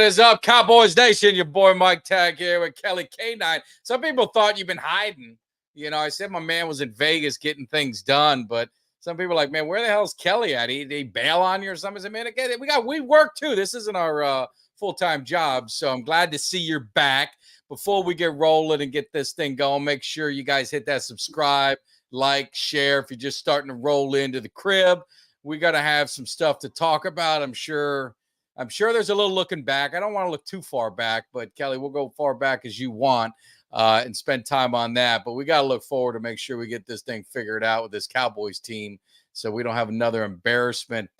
is up, Cowboys Nation? Your boy Mike Tag here with Kelly K9. Some people thought you've been hiding. You know, I said my man was in Vegas getting things done, but some people are like, man, where the hell is Kelly at? Did he bail on you or something? I said, man, again, we work too. This isn't our full-time job, so I'm glad to see you're back. Before we get rolling and get this thing going, make sure you guys hit that subscribe, like, share. If you're just starting to roll into the crib, we got to have some stuff to talk about. I'm sure there's a little looking back. I don't want to look too far back, but Kelly, we'll go far back as you want and spend time on that. But we got to look forward to make sure we get this thing figured out with this Cowboys team so we don't have another embarrassment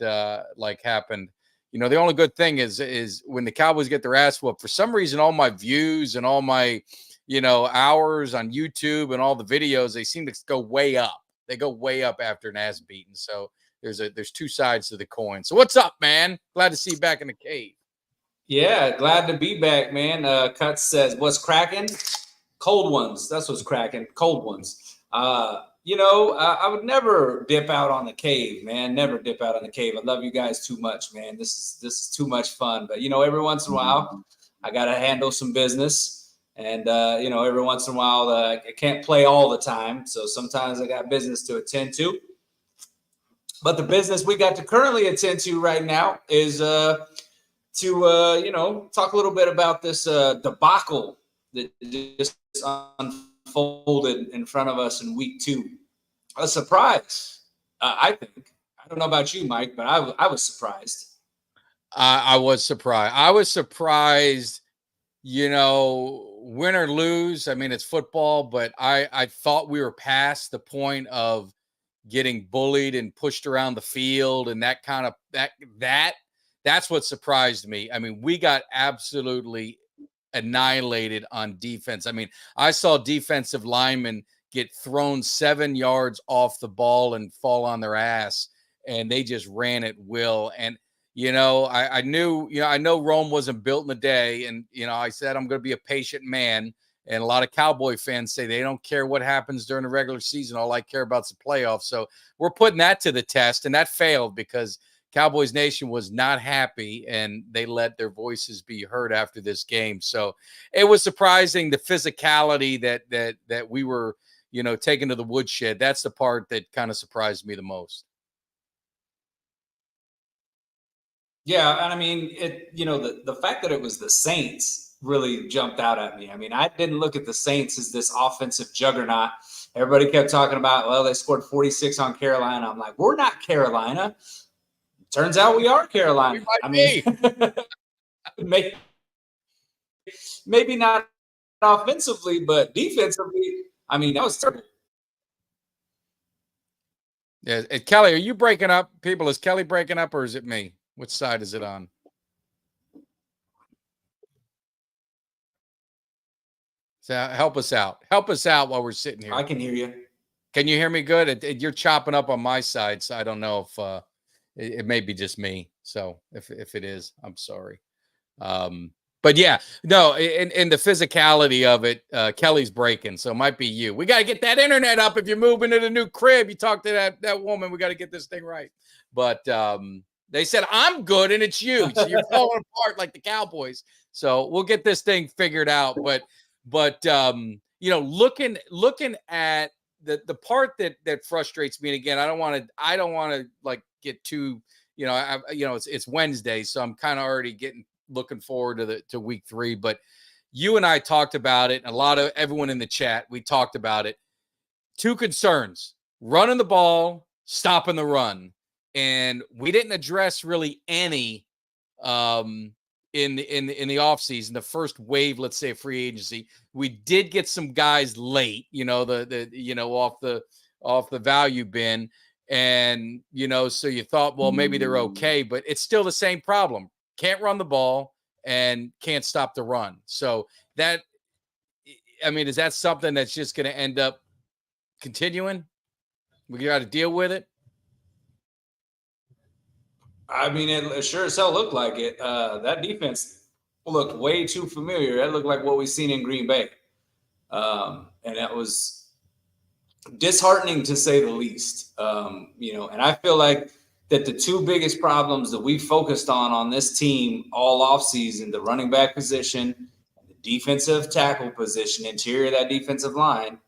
like happened. You know, the only good thing is when the Cowboys get their ass whooped, for some reason, all my views and all my, hours on YouTube and all the videos, they seem to go way up. They go way up after an ass beating. So there's two sides to the coin. So what's up, man? Glad to see you back in the cave. Yeah, glad to be back, man. Cut says, what's cracking? Cold ones. That's what's cracking. Cold ones. I would never dip out on the cave, man. Never dip out on the cave. I love you guys too much, man. This is too much fun. But, every once in a while, I got to handle some business. And, every once in a while, I can't play all the time. So sometimes I got business to attend to. But the business we got to currently attend to right now is to talk a little bit about this debacle that just unfolded in front of us in week 2. A surprise, I think. I don't know about you, Mike, but I was surprised. I was surprised. Win or lose. I mean, it's football, but I thought we were past the point of getting bullied and pushed around the field and that kind of that's what surprised me. I mean, we got absolutely annihilated on defense. I mean, I saw defensive linemen get thrown 7 yards off the ball and fall on their ass, and they just ran at will. And I know Rome wasn't built in a day, and I said I'm going to be a patient man. And a lot of Cowboy fans say they don't care what happens during the regular season. All I care about is the playoffs. So we're putting that to the test, and that failed because Cowboys Nation was not happy, and they let their voices be heard after this game. So it was surprising, the physicality that we were, taken to the woodshed. That's the part that kind of surprised me the most. Yeah, and I mean, the fact that it was the Saints really jumped out at me. I mean, I didn't look at the Saints as this offensive juggernaut. Everybody kept talking about, well, they scored 46 on Carolina. I'm like, we're not Carolina. Turns out we are Carolina. I mean, maybe not offensively, but defensively, I mean, that was terrible. Yeah, Kelly, are you breaking up? People, is Kelly breaking up or is it me? Which side is it on? So help us out. Help us out while we're sitting here. I can hear you. Can you hear me good? You're chopping up on my side, so I don't know if it may be just me. So if it is, I'm sorry. But yeah, no, in the physicality of it, Kelly's breaking, so it might be you. We got to get that internet up. If you're moving to the new crib, you talk to that woman. We got to get this thing right. But they said I'm good, and it's you. So you're falling apart like the Cowboys. So we'll get this thing figured out. But looking at the part that frustrates me, and again, I don't want to like get too, it's Wednesday, so I'm kind of already looking forward to week 3. But you and I talked about it, and a lot of everyone in the chat, we talked about it. 2 concerns: running the ball, stopping the run. And we didn't address really any in the offseason, the first wave, let's say, free agency. We did get some guys late, off the value bin. And, so you thought, well, maybe they're okay, but it's still the same problem. Can't run the ball and can't stop the run. So is that something that's just going to end up continuing? We got to deal with it. I mean, it sure as hell looked like it. That defense looked way too familiar. That looked like what we've seen in Green Bay. And that was disheartening to say the least. And I feel like that the two biggest problems that we focused on this team all offseason, the running back position, the defensive tackle position, interior of that defensive line,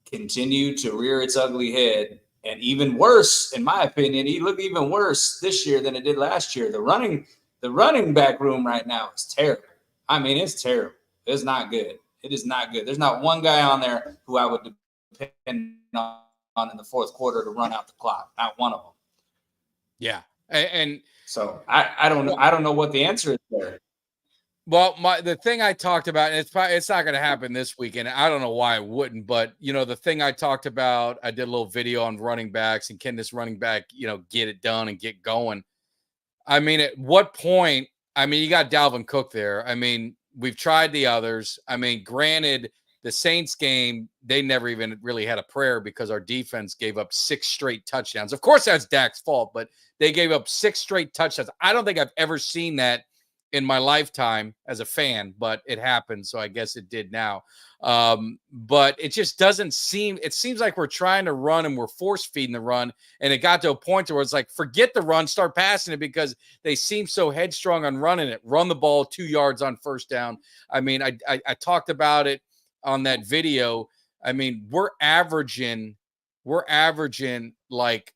continue to rear its ugly head. And even worse, in my opinion, it looked even worse this year than it did last year. The running back room right now is terrible. I mean, it's terrible. It's not good. It is not good. There's not one guy on there who I would depend on in the fourth quarter to run out the clock. Not one of them. Yeah. And so I don't know. I don't know what the answer is there. Well, the thing I talked about, and it's not going to happen this weekend. I don't know why it wouldn't, but the thing I talked about, I did a little video on running backs and can this running back, get it done and get going. I mean, at what point? I mean, you got Dalvin Cook there. I mean, we've tried the others. I mean, granted, the Saints game, they never even really had a prayer because our defense gave up 6 straight touchdowns. Of course, that's Dak's fault, but they gave up 6 straight touchdowns. I don't think I've ever seen that in my lifetime as a fan, but it happened. So I guess it did now. But it just doesn't seem, it seems like we're trying to run and we're force feeding the run. And it got to a point where it's like, forget the run, start passing it because they seem so headstrong on running it. Run the ball 2 yards on first down. I mean, I talked about it on that video. I mean, we're averaging like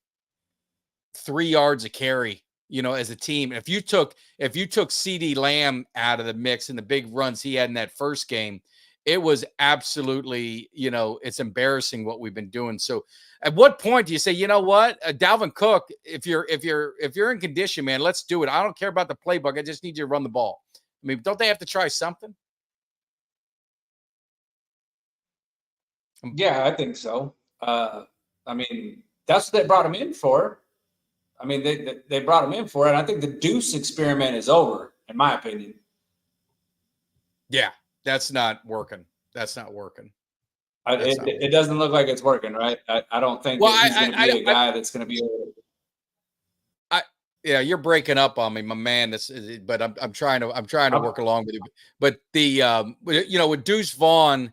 3 yards a carry, as a team. If you took CD Lamb out of the mix and the big runs he had in that first game, it was absolutely, it's embarrassing what we've been doing. So at what point do you say, what, Dalvin Cook, if you're in condition, man, let's do it. I don't care about the playbook. I just need you to run the ball. I mean, don't they have to try something? Yeah, I think so. I mean, that's what they brought him in for. I mean, they brought him in for it. I think the Deuce experiment is over, in my opinion. Yeah, that's not working. That's not working. It doesn't look like it's working, right? I don't think that he's going to be a guy that's going to be able to. Yeah, you're breaking up on me, my man. But I'm trying to work along with you. But the with Deuce Vaughn,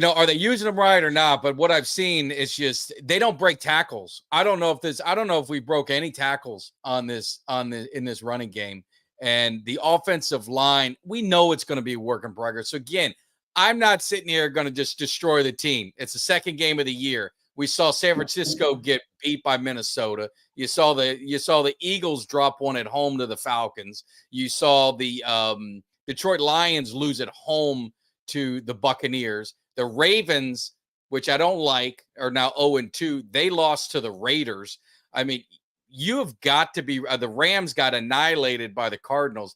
are they using them right or not? But what I've seen is just they don't break tackles. I don't know if we broke any tackles in this running game. And the offensive line, we know it's going to be a work in progress. So again, I'm not sitting here going to just destroy the team. It's the second game of the year. We saw San Francisco get beat by Minnesota. You saw the Eagles drop one at home to the Falcons. You saw the Detroit Lions lose at home to the Buccaneers. The Ravens, which I don't like, are now 0-2. They lost to the Raiders. I mean, you have got to be the Rams got annihilated by the Cardinals.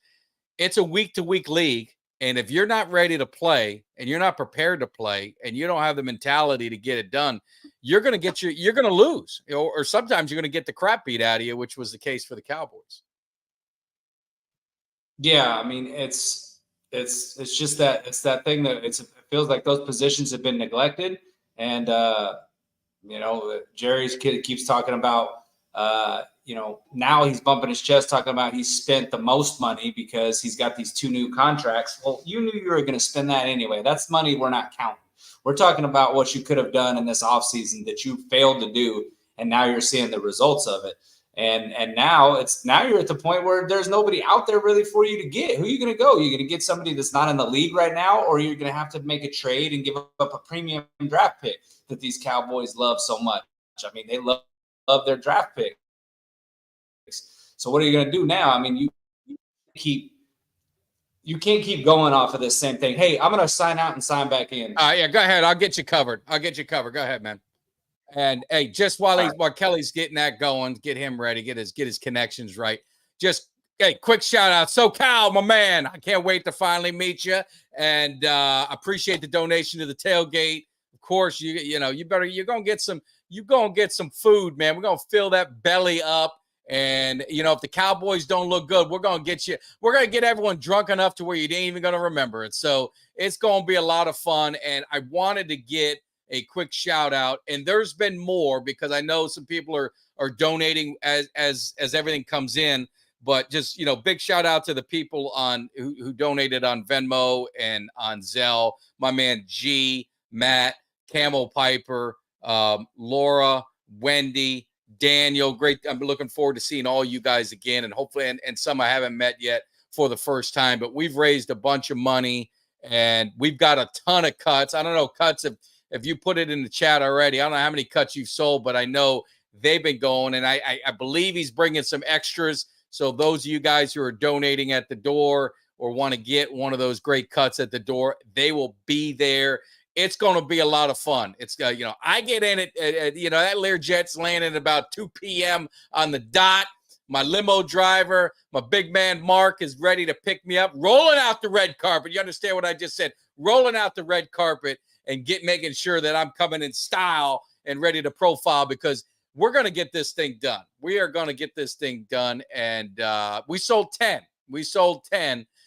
It's a week-to-week league, and if you're not ready to play and you're not prepared to play and you don't have the mentality to get it done, you're going to lose, or sometimes you're going to get the crap beat out of you, which was the case for the Cowboys. Yeah, I mean, it's just that it's that thing that it feels like those positions have been neglected, and Jerry's kid keeps talking about now he's bumping his chest talking about he's spent the most money because he's got these 2 new contracts. Well, you knew you were going to spend that anyway. That's money we're not counting. We're talking about what you could have done in this offseason that you failed to do, and now you're seeing the results of it. And now you're at the point where there's nobody out there really for you to get. Who are you going to go? You're going to get somebody that's not in the league right now, or you're going to have to make a trade and give up a premium draft pick that these Cowboys love so much. I mean, they love their draft picks. So what are you going to do now? I mean, you can't keep going off of this same thing. Hey, I'm going to sign out and sign back in. Yeah, go ahead. I'll get you covered. Go ahead, man. And hey, just while Kelly's getting that going, get him ready, get his connections right. Just quick shout out. So Cal, my man, I can't wait to finally meet you. And appreciate the donation to the tailgate. Of course, you're gonna get some food, man. We're gonna fill that belly up. And if the Cowboys don't look good, we're gonna get everyone drunk enough to where you ain't even gonna remember it. So it's gonna be a lot of fun. And I wanted to get a quick shout out, and there's been more because I know some people are donating as everything comes in, but just big shout out to the people who donated on Venmo and on Zelle. My man G, Matt, Camel Piper, Laura, Wendy, Daniel, great. I'm looking forward to seeing all you guys again, and hopefully, and some I haven't met yet for the first time. But we've raised a bunch of money, and we've got a ton of cuts. I don't know, cuts, if you put it in the chat already. I don't know how many cuts you've sold, but I know they've been going, and I believe he's bringing some extras. So those of you guys who are donating at the door or want to get one of those great cuts at the door, they will be there. It's going to be a lot of fun. It's I get in it, that Learjet's landing at about 2 p.m. on the dot. My limo driver, my big man Mark, is ready to pick me up, rolling out the red carpet. You understand what I just said? Rolling out the red carpet and making sure that I'm coming in style and ready to profile, because we're going to get this thing done. We are going to get this thing done. And we sold 10.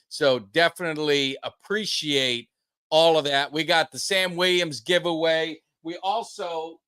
So definitely appreciate all of that. We got the Sam Williams giveaway. We also,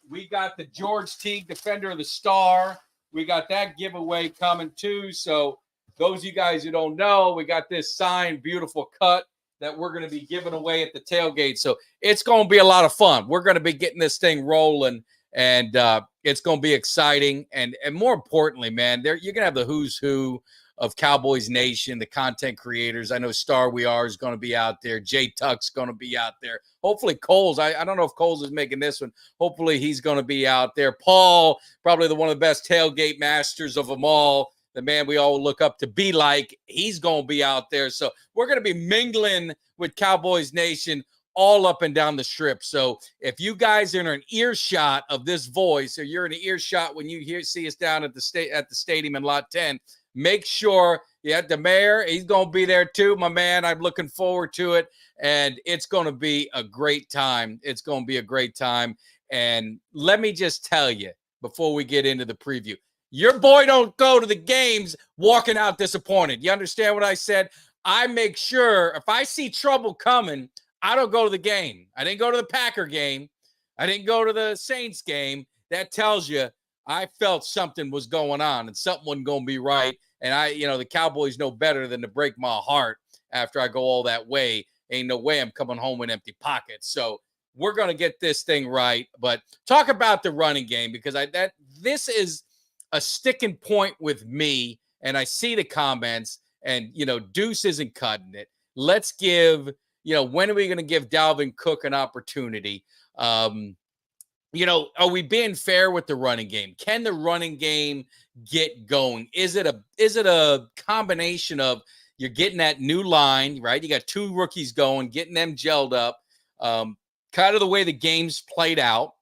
we got the George Teague Defender of the Star. We got that giveaway coming too. So those of you guys who don't know, we got this signed, beautiful cut that we're going to be giving away at the tailgate. So it's going to be a lot of fun. We're going to be getting this thing rolling, and it's going to be exciting. And more importantly, man, you're going to have the who's who of Cowboys Nation, the content creators. I know Star We Are is going to be out there. Jay Tuck's going to be out there. Hopefully Coles, I don't know if Coles is making this one. Hopefully he's going to be out there. Paul, probably one of the best tailgate masters of them all, the man we all look up to be like, he's going to be out there. So we're going to be mingling with Cowboys Nation all up and down the strip. So if you guys are in an earshot of this voice, or you're in an earshot when you see us down at the stadium in Lot 10, make sure, the mayor, he's going to be there too, my man. I'm looking forward to it, and it's going to be a great time. It's going to be a great time. And let me just tell you, before we get into the preview, your boy don't go to the games walking out disappointed. You understand what I said? I make sure if I see trouble coming, I don't go to the game. I didn't go to the Packer game. I didn't go to the Saints game. That tells you I felt something was going on and something wasn't going to be right. And the Cowboys know better than to break my heart after I go all that way. Ain't no way I'm coming home with empty pockets. So we're going to get this thing right. But talk about the running game, because this is a sticking point with me. And I see the comments, and, Deuce isn't cutting it. Let's give, when are we going to give Dalvin Cook an opportunity? Are we being fair with the running game? Can the running game get going? Is it a combination of you're getting that new line, right? You got two rookies going, getting them gelled up, kind of the way the game's played out.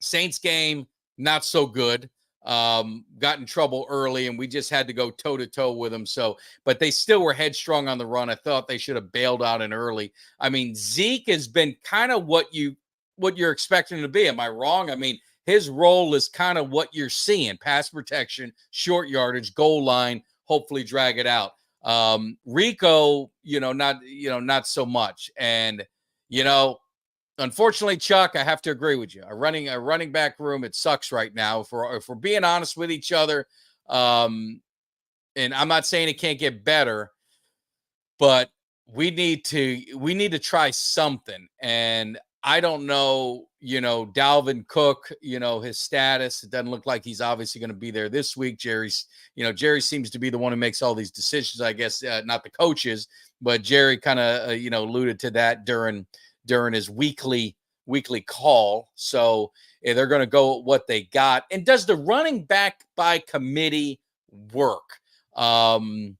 Saints game, not so good. Got in trouble early, and we just had to go toe-to-toe with them. So, but they still were headstrong on the run. I thought they should have bailed out in early. I mean, Zeke has been kind of what you're expecting him to be. Am I wrong? I mean, his role is kind of what you're seeing: pass protection, short yardage, goal line, hopefully drag it out. Rico, not so much. And, unfortunately, Chuck, I have to agree with you. A running back room, it sucks right now. If we're being honest with each other, and I'm not saying it can't get better, but we need to try something. And I don't know, Dalvin Cook, his status. It doesn't look like he's obviously going to be there this week. Jerry seems to be the one who makes all these decisions, I guess, not the coaches, but Jerry kind of, alluded to that during his weekly call. So they're going to go with what they got. And does the running back by committee work? I'm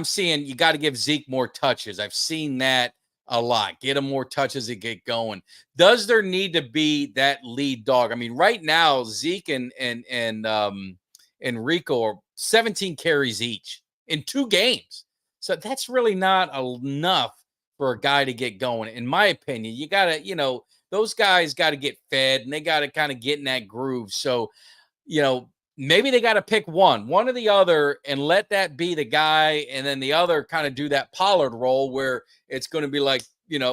seeing you got to give Zeke more touches. I've seen that a lot. Get him more touches and get going. Does there need to be that lead dog? I mean, right now, Zeke and Rico are 17 carries each in 2 games. So that's really not enough for a guy to get going. In my opinion, you got to, those guys got to get fed, and they got to kind of get in that groove. So, maybe they got to pick one or the other, and let that be the guy. And then the other kind of do that Pollard role where it's going to be like,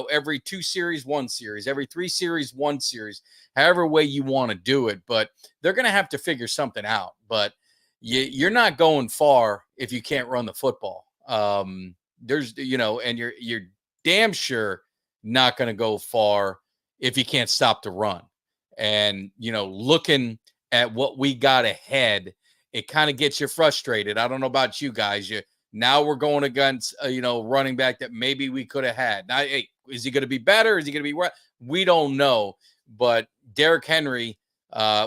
every 2 series, 1 series, every 3 series, 1 series, however way you want to do it. But they're going to have to figure something out. But you're not going far if you can't run the football. There's, and you're damn sure not going to go far if you can't stop the run. And, looking at what we got ahead, it kind of gets you frustrated. I don't know about you guys. Now we're going against running back that maybe we could have had. Now, hey, is he going to be better? Is he going to be what? We don't know. But Derrick Henry,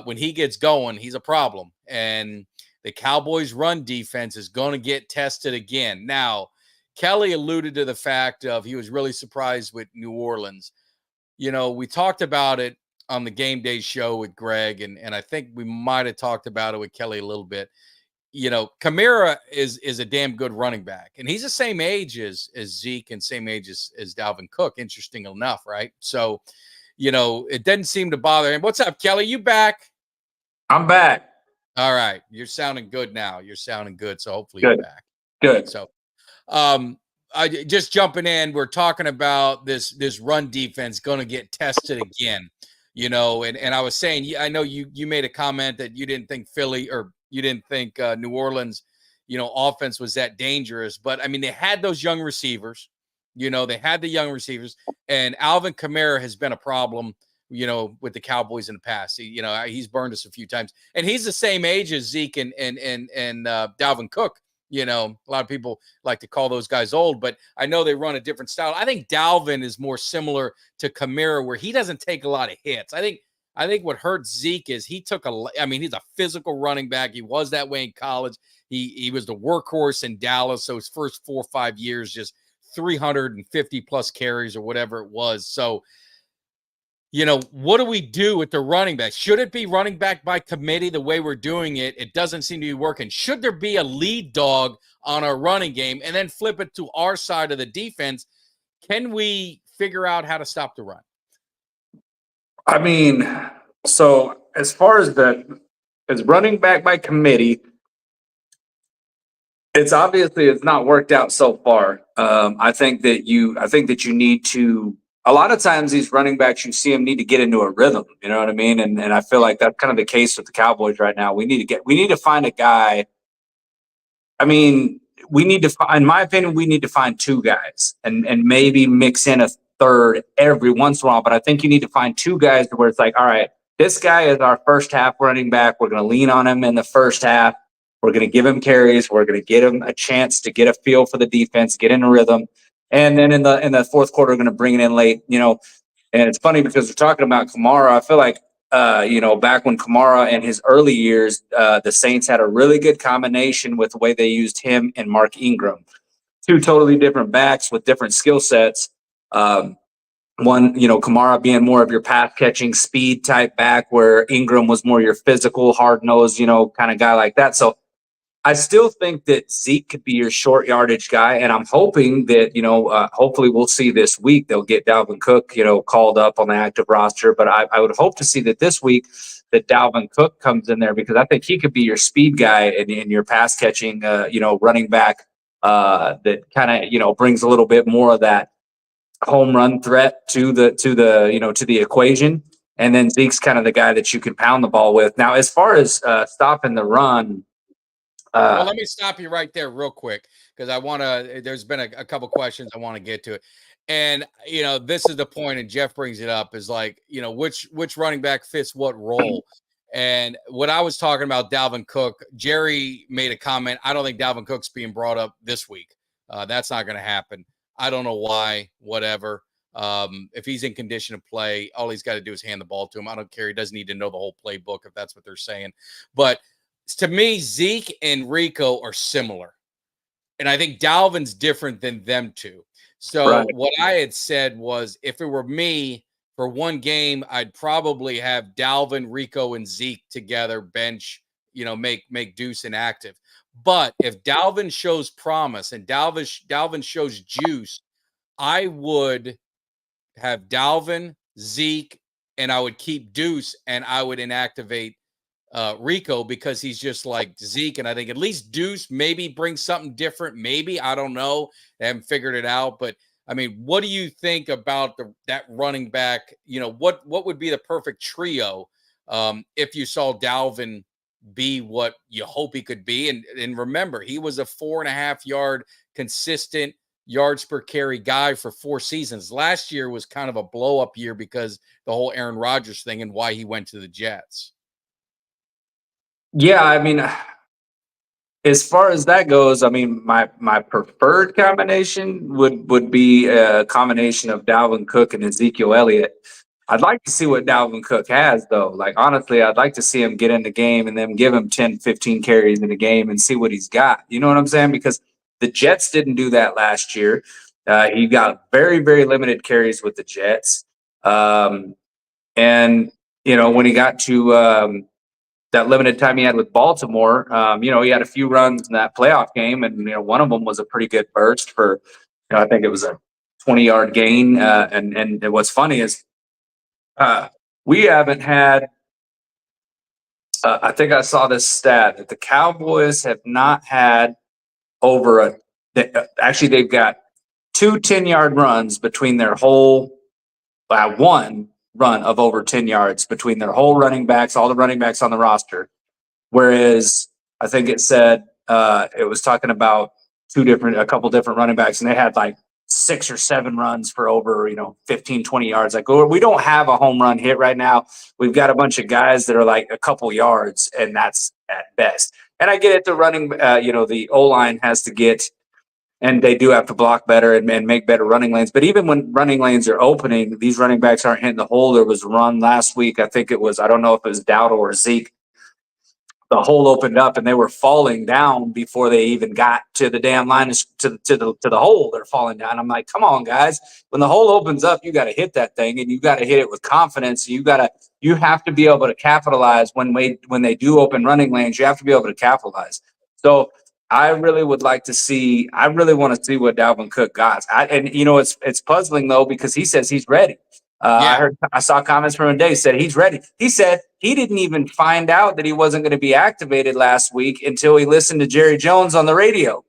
when he gets going, he's a problem. And the Cowboys' run defense is going to get tested again. Now, Kelly alluded to the fact of he was really surprised with New Orleans. We talked about it on the game day show with Greg, and I think we might have talked about it with Kelly a little bit. Kamara is a damn good running back, and he's the same age as Zeke and same age as Dalvin Cook. Interesting enough, right? So, it doesn't seem to bother him. What's up, Kelly? You back? I'm back. All right. You're sounding good now. You're sounding good. So hopefully Good. You're back. Good. So, I just jumping in. We're talking about this run defense going to get tested again, and I was saying, I know you made a comment that you didn't think Philly or you didn't think New Orleans, offense was that dangerous, but I mean, they had those young receivers, they had the young receivers, and Alvin Kamara has been a problem, with the Cowboys in the past. He's burned us a few times, and he's the same age as Zeke and Dalvin Cook. A lot of people like to call those guys old, but I know they run a different style. I think Dalvin is more similar to Kamara, where he doesn't take a lot of hits. I think what hurts Zeke is he's a physical running back. He was that way in college. He was the workhorse in Dallas. So his first 4 or 5 years, just 350 plus carries or whatever it was. So, what do we do with the running back? Should it be running back by committee the way we're doing it? It doesn't seem to be working. Should there be a lead dog on our running game and then flip it to our side of the defense? Can we figure out how to stop the run? I mean, so as far as running back by committee, it's not worked out so far. I think that you need to. A lot of times these running backs, you see them need to get into a rhythm. You know what I mean? And I feel like that's kind of the case with the Cowboys right now. We need to find a guy. I mean, in my opinion, we need to find two guys and maybe mix in a third every once in a while. But I think you need to find two guys where it's like, all right, this guy is our first half running back. We're going to lean on him in the first half. We're going to give him carries. We're going to get him a chance to get a feel for the defense, get in a rhythm. And then in the fourth quarter, we're going to bring it in late, And it's funny because we're talking about Kamara. I feel like, back when Kamara in his early years, the Saints had a really good combination with the way they used him and Mark Ingram. Two totally different backs with different skill sets. One, Kamara being more of your pass catching speed type back, where Ingram was more your physical, hard nosed, kind of guy like that. So I still think that Zeke could be your short yardage guy, and I'm hoping that hopefully we'll see this week they'll get Dalvin Cook called up on the active roster. But I would hope to see that this week that Dalvin Cook comes in there, because I think he could be your speed guy in your pass catching running back that kind of brings a little bit more of that home run threat to the equation. And then Zeke's kind of the guy that you can pound the ball with. Now, as far as stopping the run. Well, let me stop you right there real quick, because there's been a couple questions I want to get to it. And, this is the point, and Jeff brings it up, is like, which running back fits what role. And what I was talking about, Dalvin Cook, Jerry made a comment. I don't think Dalvin Cook's being brought up this week. That's not going to happen. I don't know why, whatever. If he's in condition to play, all he's got to do is hand the ball to him. I don't care. He doesn't need to know the whole playbook if that's what they're saying. But to me, Zeke and Rico are similar. And I think Dalvin's different than them two. So Right. What I had said was, if it were me for one game, I'd probably have Dalvin, Rico, and Zeke together, bench, make Deuce inactive. But if Dalvin shows promise and Dalvin shows juice, I would have Dalvin, Zeke, and I would keep Deuce, and I would inactivate Rico, because he's just like Zeke. And I think at least Deuce maybe brings something different. Maybe, I don't know. I haven't figured it out. But I mean, what do you think about that running back? What would be the perfect trio if you saw Dalvin be what you hope he could be? And remember, he was a 4.5 yard consistent yards per carry guy for 4 seasons. Last year was kind of a blow up year because the whole Aaron Rodgers thing and why he went to the Jets. Yeah, I mean, as far as that goes, I mean, my preferred combination would be a combination of Dalvin Cook and Ezekiel Elliott. I'd like to see what Dalvin Cook has, though. Like, honestly, I'd like to see him get in the game and then give him 10, 15 carries in the game and see what he's got. You know what I'm saying? Because the Jets didn't do that last year. He got very, very limited carries with the Jets. And, when he got to that limited time he had with Baltimore, he had a few runs in that playoff game, and one of them was a pretty good burst for, I think it was a 20-yard gain. And what's funny is we haven't had. I think I saw this stat that the Cowboys have not had over a. Actually, they've got 2 10-yard runs between their whole. One run of over 10 yards between their whole running backs, all the running backs on the roster. Whereas I think it said it was talking about a couple different running backs, and they had like 6 or 7 runs for over 15, 20 yards. Like, we don't have a home run hit right now. We've got a bunch of guys that are like a couple yards, and that's at best. And I get it. The running, the O line has to get. And they do have to block better and make better running lanes. But even when running lanes are opening, these running backs aren't hitting the hole. There was a run last week. I think it was, I don't know if it was Dowdle or Zeke. The hole opened up and they were falling down before they even got to the damn line to the hole. They're falling down. I'm like, come on, guys. When the hole opens up, you got to hit that thing, and you got to hit it with confidence. You have to be able to capitalize when they do open running lanes. You have to be able to capitalize. So I really would like to see. I really want to see what Dalvin Cook got. It's puzzling though, because he says he's ready. I saw comments from him today. Said he's ready. He said he didn't even find out that he wasn't going to be activated last week until he listened to Jerry Jones on the radio.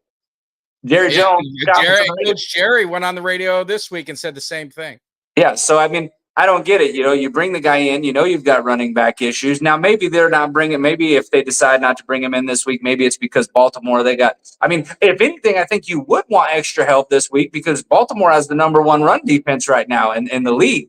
Coach Jerry went on the radio this week and said the same thing. Yeah, so I mean, I don't get it. You bring the guy in. You've got running back issues. Now maybe they're not bringing. Maybe if they decide not to bring him in this week, maybe it's because Baltimore. I mean, if anything, I think you would want extra help this week because Baltimore has the number 1 run defense right now in the league.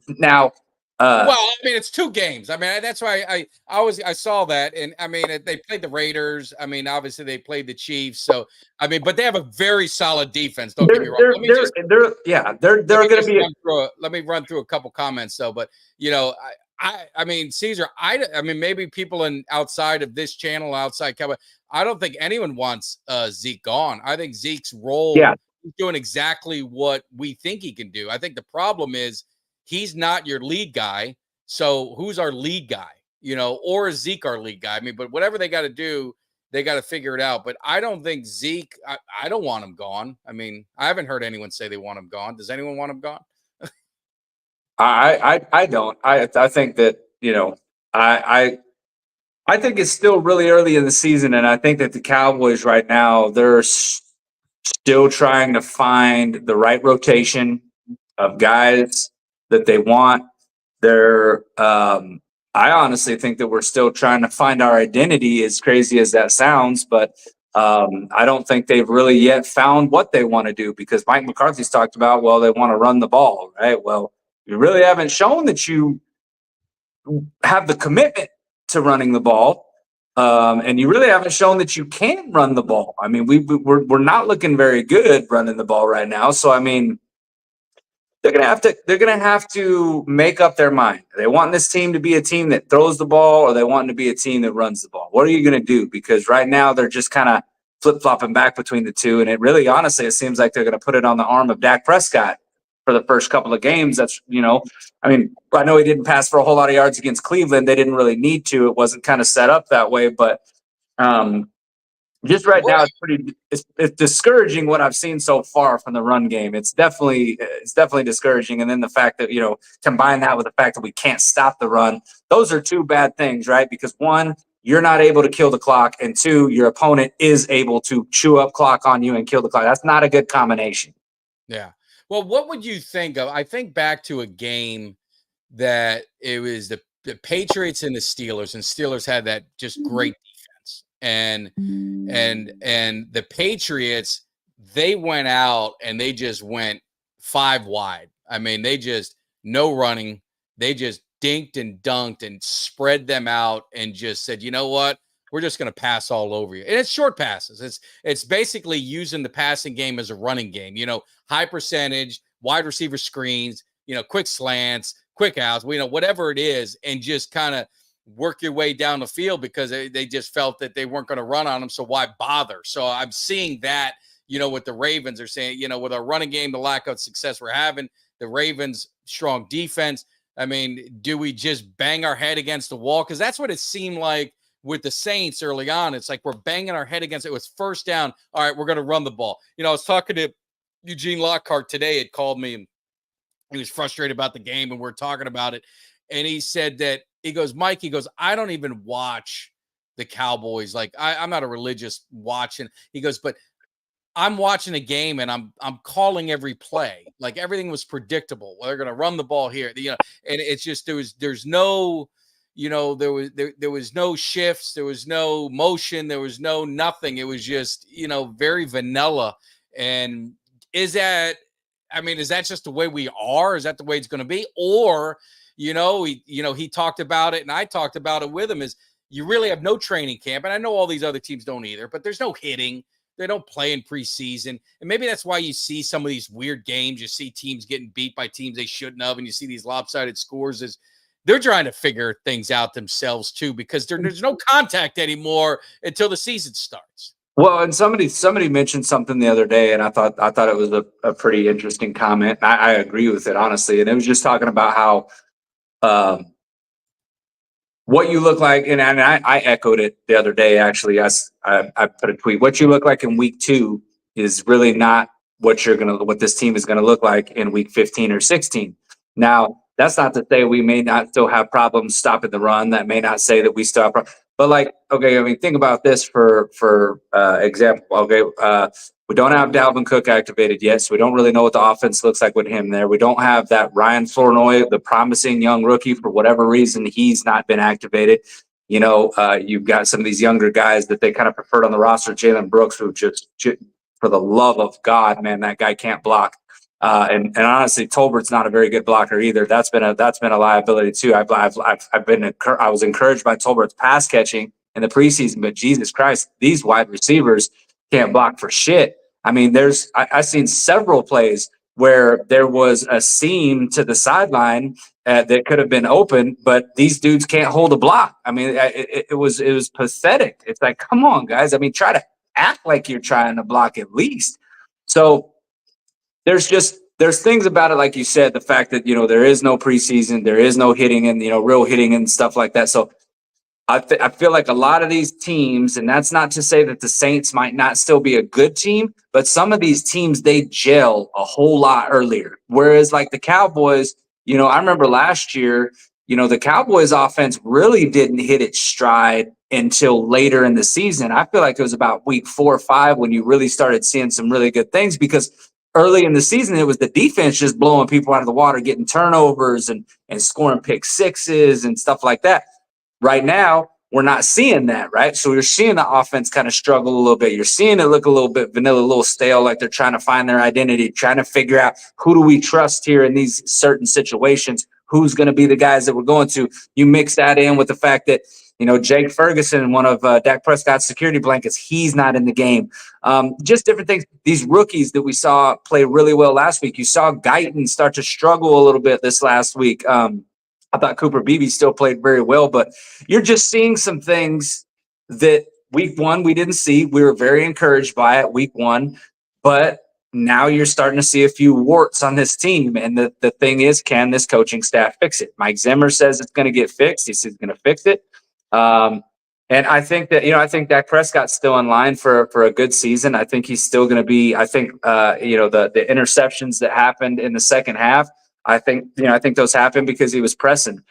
Now, well, I mean, it's 2 games. I mean, that's why I saw that, and I mean, they played the Raiders. I mean, obviously they played the Chiefs. So I mean, but they have a very solid defense. Don't get me wrong. They're going to be. Let me run through a couple comments though. But I mean, Caesar. I mean, maybe people outside of this channel, outside Cowboy. I don't think anyone wants Zeke gone. I think Zeke's role. Yeah. He's doing exactly what we think he can do. I think the problem is he's not your lead guy. So who's our lead guy? Or is Zeke our lead guy? I mean, but whatever they got to do, they got to figure it out. But I don't think Zeke, I don't want him gone. I mean, I haven't heard anyone say they want him gone. Does anyone want him gone? I don't. I think that, I think it's still really early in the season. And I think that the Cowboys right now, they're still trying to find the right rotation of guys that they want. I honestly think that we're still trying to find our identity, as crazy as that sounds, but I don't think they've really yet found what they want to do, because Mike McCarthy's talked about, well, they want to run the ball, right? Well, you really haven't shown that you have the commitment to running the ball. And you really haven't shown that you can run the ball. I mean, we're not looking very good running the ball right now. So, I mean, they're gonna have to make up their mind. Are they want this team to be a team that throws the ball, or they want to be a team that runs the ball? What are you gonna do? Because right now they're just kind of flip-flopping back between the two. And it really, honestly, it seems like they're gonna put it on the arm of Dak Prescott for the first couple of games. That's, I mean, I know he didn't pass for a whole lot of yards against Cleveland. They didn't really need to. It wasn't kind of set up that way, but just right now, it's discouraging what I've seen so far from the run game. It's definitely discouraging. And then the fact that, combine that with the fact that we can't stop the run, those are 2 bad things, right? Because 1, you're not able to kill the clock, and 2, your opponent is able to chew up clock on you and kill the clock. That's not a good combination. Yeah. Well, what would you think of? I think back to a game that it was the Patriots and the Steelers had that just great defense. And the Patriots, they went out and they just went 5 wide. I mean, they just no running. They just dinked and dunked and spread them out and just said, you know what? we're just going to pass all over you. And it's short passes. It's basically using the passing game as a running game, high percentage, wide receiver screens, quick slants, quick outs, whatever it is, and just kind of work your way down the field because they just felt that they weren't going to run on them. So why bother? So I'm seeing that, what the Ravens are saying, with our running game, the lack of success we're having, the Ravens' strong defense. I mean, do we just bang our head against the wall? Because that's what it seemed like with the Saints early on. It's like we're banging our head against it. It was first down. All right, we're going to run the ball. I was talking to Eugene Lockhart today. It called me and he was frustrated about the game and we're talking about it. And he said that, he goes, Mike, I don't even watch the Cowboys. Like I'm not a religious watching. He goes, but I'm watching a game and I'm calling every play. Like everything was predictable. Well, they're going to run the ball here, and it's just, there's no, there was no shifts. There was no motion. There was no nothing. It was just, very vanilla. And is that just the way we are? Is that the way it's going to be? Or, he talked about it and I talked about it with him, is you really have no training camp. And I know all these other teams don't either, but there's no hitting. They don't play in preseason. And maybe that's why you see some of these weird games. You see teams getting beat by teams they shouldn't have. And you see these lopsided scores. Is they're trying to figure things out themselves too, because there's no contact anymore until the season starts. Well, and somebody mentioned something the other day, and I thought it was a pretty interesting comment. I agree with it, honestly. And it was just talking about how what you look like, and I echoed it the other day. Actually, I put a tweet. What you look like in week 2 is really not what this team is gonna look like in week 15 or 16. Now, that's not to say we may not still have problems stopping the run. That may not say that we still have but like, okay, think about this for example. Okay, we don't have Dalvin Cook activated yet, so we don't really know what the offense looks like with him there. We don't have that Ryan Flournoy, the promising young rookie. For whatever reason, he's not been activated. You've got some of these younger guys that they kind of preferred on the roster. Jalen Brooks, who just, for the love of God, man, that guy can't block. And honestly, Tolbert's not a very good blocker either. That's been a liability too. I was encouraged by Tolbert's pass catching in the preseason, but Jesus Christ, these wide receivers can't block for shit. I mean, I've seen several plays where there was a seam to the sideline that could have been open, but these dudes can't hold a block. I mean, it was pathetic. It's like, come on, guys. I mean, try to act like you're trying to block at least. So there's things about it, like you said, the fact that, there is no preseason, there is no hitting and, real hitting and stuff like that. So I feel like a lot of these teams, and that's not to say that the Saints might not still be a good team, but some of these teams, they gel a whole lot earlier. Whereas like the Cowboys, I remember last year, the Cowboys offense really didn't hit its stride until later in the season. I feel like it was about week 4 or 5 when you really started seeing some really good things, because early in the season, it was the defense just blowing people out of the water, getting turnovers and scoring pick sixes and stuff like that. Right now, we're not seeing that, right? So you're seeing the offense kind of struggle a little bit. You're seeing it look a little bit vanilla, a little stale, like they're trying to find their identity, trying to figure out who do we trust here in these certain situations, who's going to be the guys that we're going to. You mix that in with the fact that, Jake Ferguson, one of Dak Prescott's security blankets, he's not in the game. Just different things. These rookies that we saw play really well last week. You saw Guyton start to struggle a little bit this last week. I thought Cooper Beebe still played very well, but you're just seeing some things that week 1 we didn't see. We were very encouraged by it week 1, but now you're starting to see a few warts on this team. And the thing is, can this coaching staff fix it? Mike Zimmer says it's going to get fixed. He says he's going to fix it. And I think that, I think Dak Prescott's still in line for a good season. I think he's still going to be, the interceptions that happened in the second half, I think those happened because he was pressing.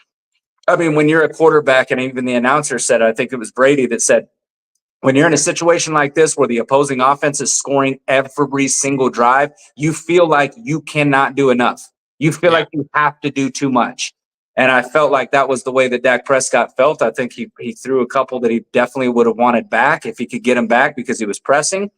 I mean, when you're a quarterback, and even the announcer said, I think it was Brady that said, when you're in a situation like this where the opposing offense is scoring every single drive, you feel like you cannot do enough. You feel like you have to do too much. And I felt like that was the way that Dak Prescott felt. I think he threw a couple that he definitely would have wanted back if he could get them back because he was pressing.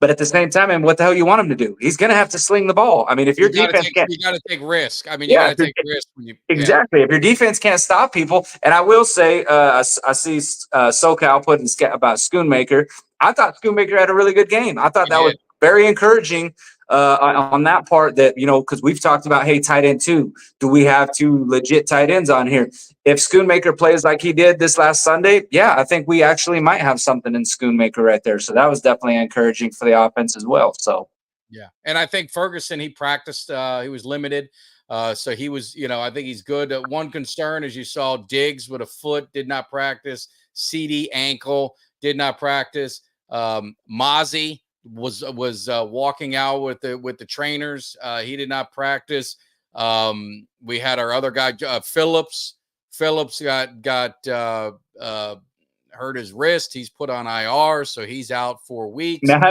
But at the same time, and what the hell you want him to do? He's going to have to sling the ball. I mean, if your defense can't, you got to take risk. I mean, you yeah, got to take risk when you exactly. If your defense can't stop people, and I will say, I see SoCal putting about Schoonmaker. I thought Schoonmaker had a really good game. I thought He that was did. very encouraging on that part. That because we've talked about, hey, tight end two. Do we have two legit tight ends on here? If Schoonmaker plays like he did this last Sunday, yeah, I think we actually might have something in Schoonmaker right there. So that was definitely encouraging for the offense as well. So yeah, and I think Ferguson, he practiced. He was limited. So he was, I think he's good. One concern, as you saw, Diggs with a foot did not practice. CD ankle did not practice. Mozzie was walking out with the trainers. He did not practice. We had our other guy, Phillips. Phillips got hurt his wrist. He's put on IR, so he's out 4 weeks. No.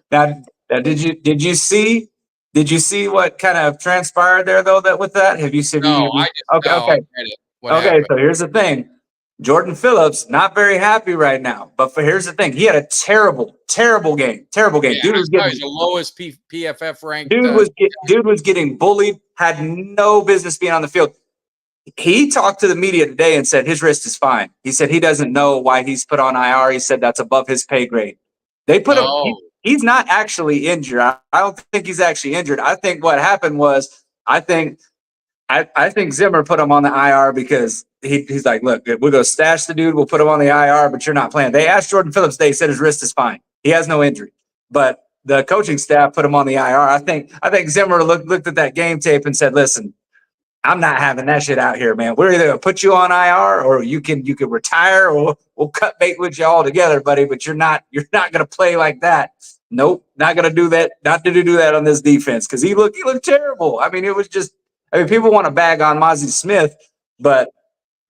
Now, did you see what kind of transpired there though? That with that, have you seen? No, I just okay. What Okay, happened? so here's the thing. Jordan Phillips, not very happy right now. But here's the thing. He had a terrible game. Terrible game. Yeah, Dude was getting he's the lowest PFF ranked. Dude was getting bullied, had no business being on the field. He talked to the media today and said his wrist is fine. He said he doesn't know why he's put on IR. He said that's above his pay grade. They put him. He's not actually injured. I don't think he's actually injured. I think what happened was I think Zimmer put him on the IR because he's like, look, we're going to stash the dude. We'll put him on the IR, but you're not playing. They asked Jordan Phillips. They said his wrist is fine. He has no injury. But the coaching staff put him on the IR. I think Zimmer looked at that game tape and said, listen, I'm not having that shit out here, man. We're either going to put you on IR or you can retire or we'll cut bait with you all together, buddy. But you're not going to play like that. Nope, not going to do that. Not to do that on this defense because he looked terrible. I mean, it was just. I mean, people want to bag on Mozzie Smith, but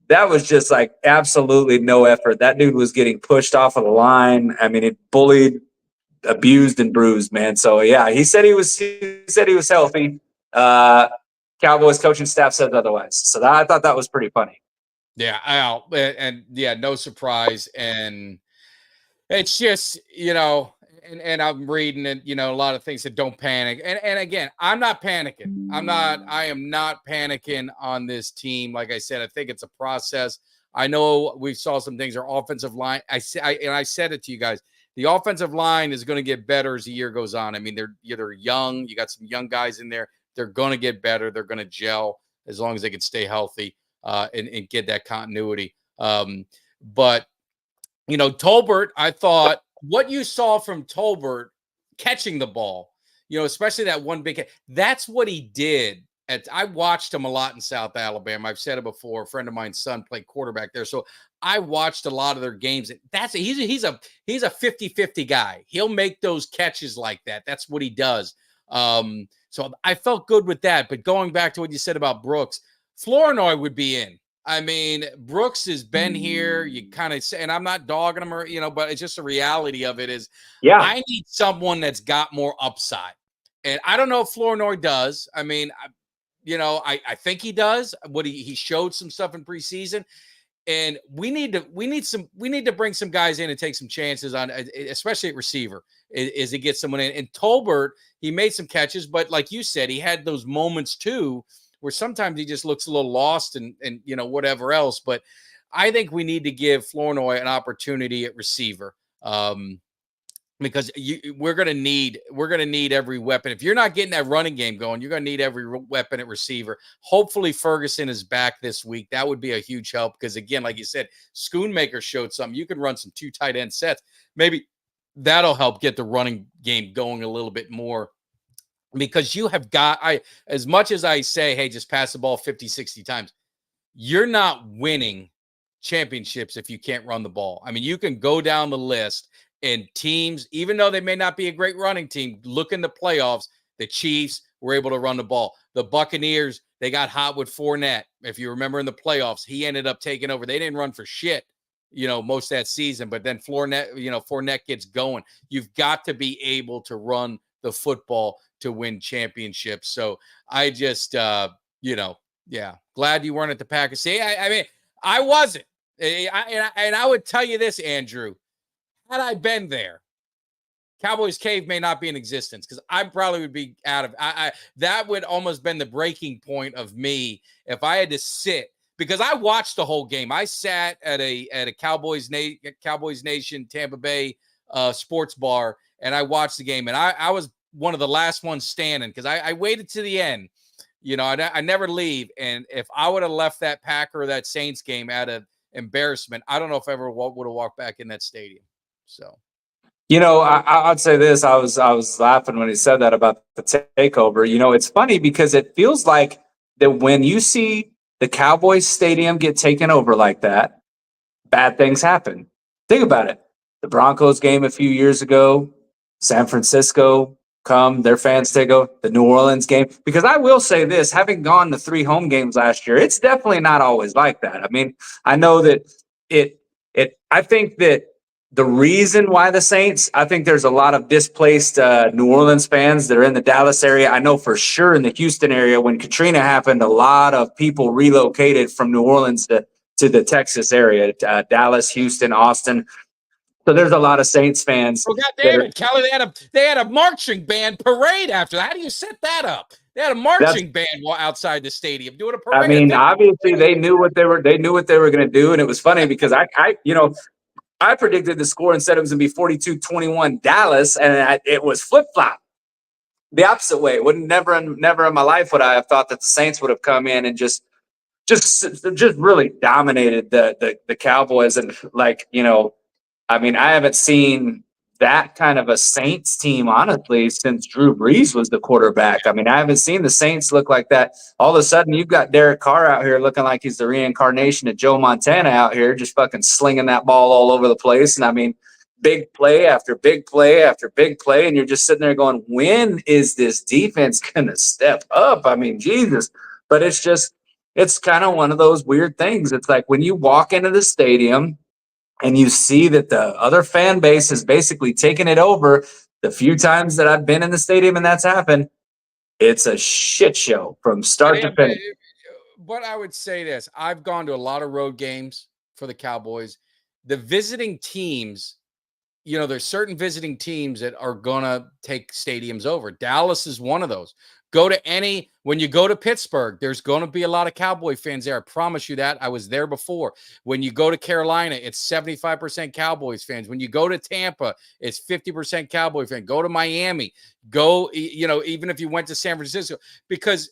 that was just like absolutely no effort. That dude was getting pushed off of the line. I mean, it bullied, abused, and bruised, man. So yeah, he said he was healthy. Cowboys coaching staff said otherwise. So I thought that was pretty funny. Yeah, and no surprise. And it's just, and I'm reading it, a lot of things that don't panic. And again, I'm not panicking. I am not panicking on this team. Like I said, I think it's a process. I know we saw some things. Our offensive line, I said it to you guys. The offensive line is going to get better as the year goes on. I mean, they're young. You got some young guys in there. They're going to get better. They're going to gel as long as they can stay healthy and get that continuity. But Tolbert, I thought what you saw from Tolbert catching the ball, especially that one big, that's what he did. I watched him a lot in South Alabama. I've said it before. A friend of mine's son played quarterback there. So I watched a lot of their games. He's a 50-50 guy. He'll make those catches like that. That's what he does. So I felt good with that. But going back to what you said about Brooks, Flournoy would be in. I mean, Brooks has been here. You kind of say, and I'm not dogging him or, but it's just the reality of it is, I need someone that's got more upside. And I don't know if Flournoy does. I mean, I think he does. He showed some stuff in preseason. And we need to bring some guys in and take some chances on, especially at receiver, as he gets someone in. And Tolbert, he made some catches, but like you said, he had those moments too, where sometimes he just looks a little lost and whatever else. But I think we need to give Flournoy an opportunity at receiver. Because we're going to need every weapon. If you're not getting that running game going, you're going to need every weapon at receiver. Hopefully Ferguson is back this week. That would be a huge help because, again, like you said, Schoonmaker showed something. You can run some 2 tight end sets. Maybe that'll help get the running game going a little bit more because you have got – as much as I say, hey, just pass the ball 50, 60 times, you're not winning championships if you can't run the ball. I mean, you can go down the list – and teams, even though they may not be a great running team, look in the playoffs, the Chiefs were able to run the ball. The Buccaneers, they got hot with Fournette. If you remember in the playoffs, he ended up taking over. They didn't run for shit, most of that season. But then Fournette gets going. You've got to be able to run the football to win championships. So I just, glad you weren't at the Packers. See, I mean, I wasn't. And I would tell you this, Andrew. Had I been there, Cowboys Cave may not be in existence because I probably would be out of. That would almost been the breaking point of me if I had to sit, because I watched the whole game. I sat at a Cowboys Nation Tampa Bay sports bar, and I watched the game, and I was one of the last ones standing because I waited to the end. You know, I never leave. And if I would have left that Packer or that Saints game out of embarrassment, I don't know if I ever would have walked back in that stadium. So, You know, I'd say this. I was laughing when he said that about the takeover. You know, it's funny because it feels like that when you see the Cowboys stadium get taken over like that, bad things happen. Think about it. The Broncos game a few years ago, San Francisco their fans take over, the New Orleans game. Because I will say this, having gone to 3 home games last year, it's definitely not always like that. I mean, I know that I think that the reason why the Saints, I think there's a lot of displaced New Orleans fans that are in the Dallas area. I know for sure in the Houston area, when Katrina happened, a lot of people relocated from New Orleans to the Texas area, Dallas, Houston, Austin. So there's a lot of Saints fans. Oh, God damn it, Kelly. They had a marching band parade after that. How do you set that up? They had a marching band outside the stadium doing a parade. I mean, obviously they knew what they were going to do. And it was funny because I predicted the score and said it was going to be 42-21 Dallas, and it was flip-flop. The opposite way. Never in my life would I have thought that the Saints would have come in and just really dominated the Cowboys. And I mean, I haven't seen that kind of a Saints team, honestly, since Drew Brees was the quarterback. I mean, I haven't seen the Saints look like that. All of a sudden, you've got Derek Carr out here looking like he's the reincarnation of Joe Montana out here, just fucking slinging that ball all over the place. And I mean, big play after big play after big play. And you're just sitting there going, when is this defense going to step up? I mean, Jesus. But it's kind of one of those weird things. It's like when you walk into the stadium and you see that the other fan base is basically taking it over. The few times that I've been in the stadium and that's happened, it's a shit show from start to finish. But I would say this. I've gone to a lot of road games for the Cowboys. The visiting teams, there's certain visiting teams that are going to take stadiums over. Dallas is one of those. When you go to Pittsburgh, there's going to be a lot of Cowboy fans there. I promise you that. I was there before. When you go to Carolina, it's 75% Cowboys fans. When you go to Tampa, it's 50% Cowboy fans. Go to Miami. Even if you went to San Francisco, because,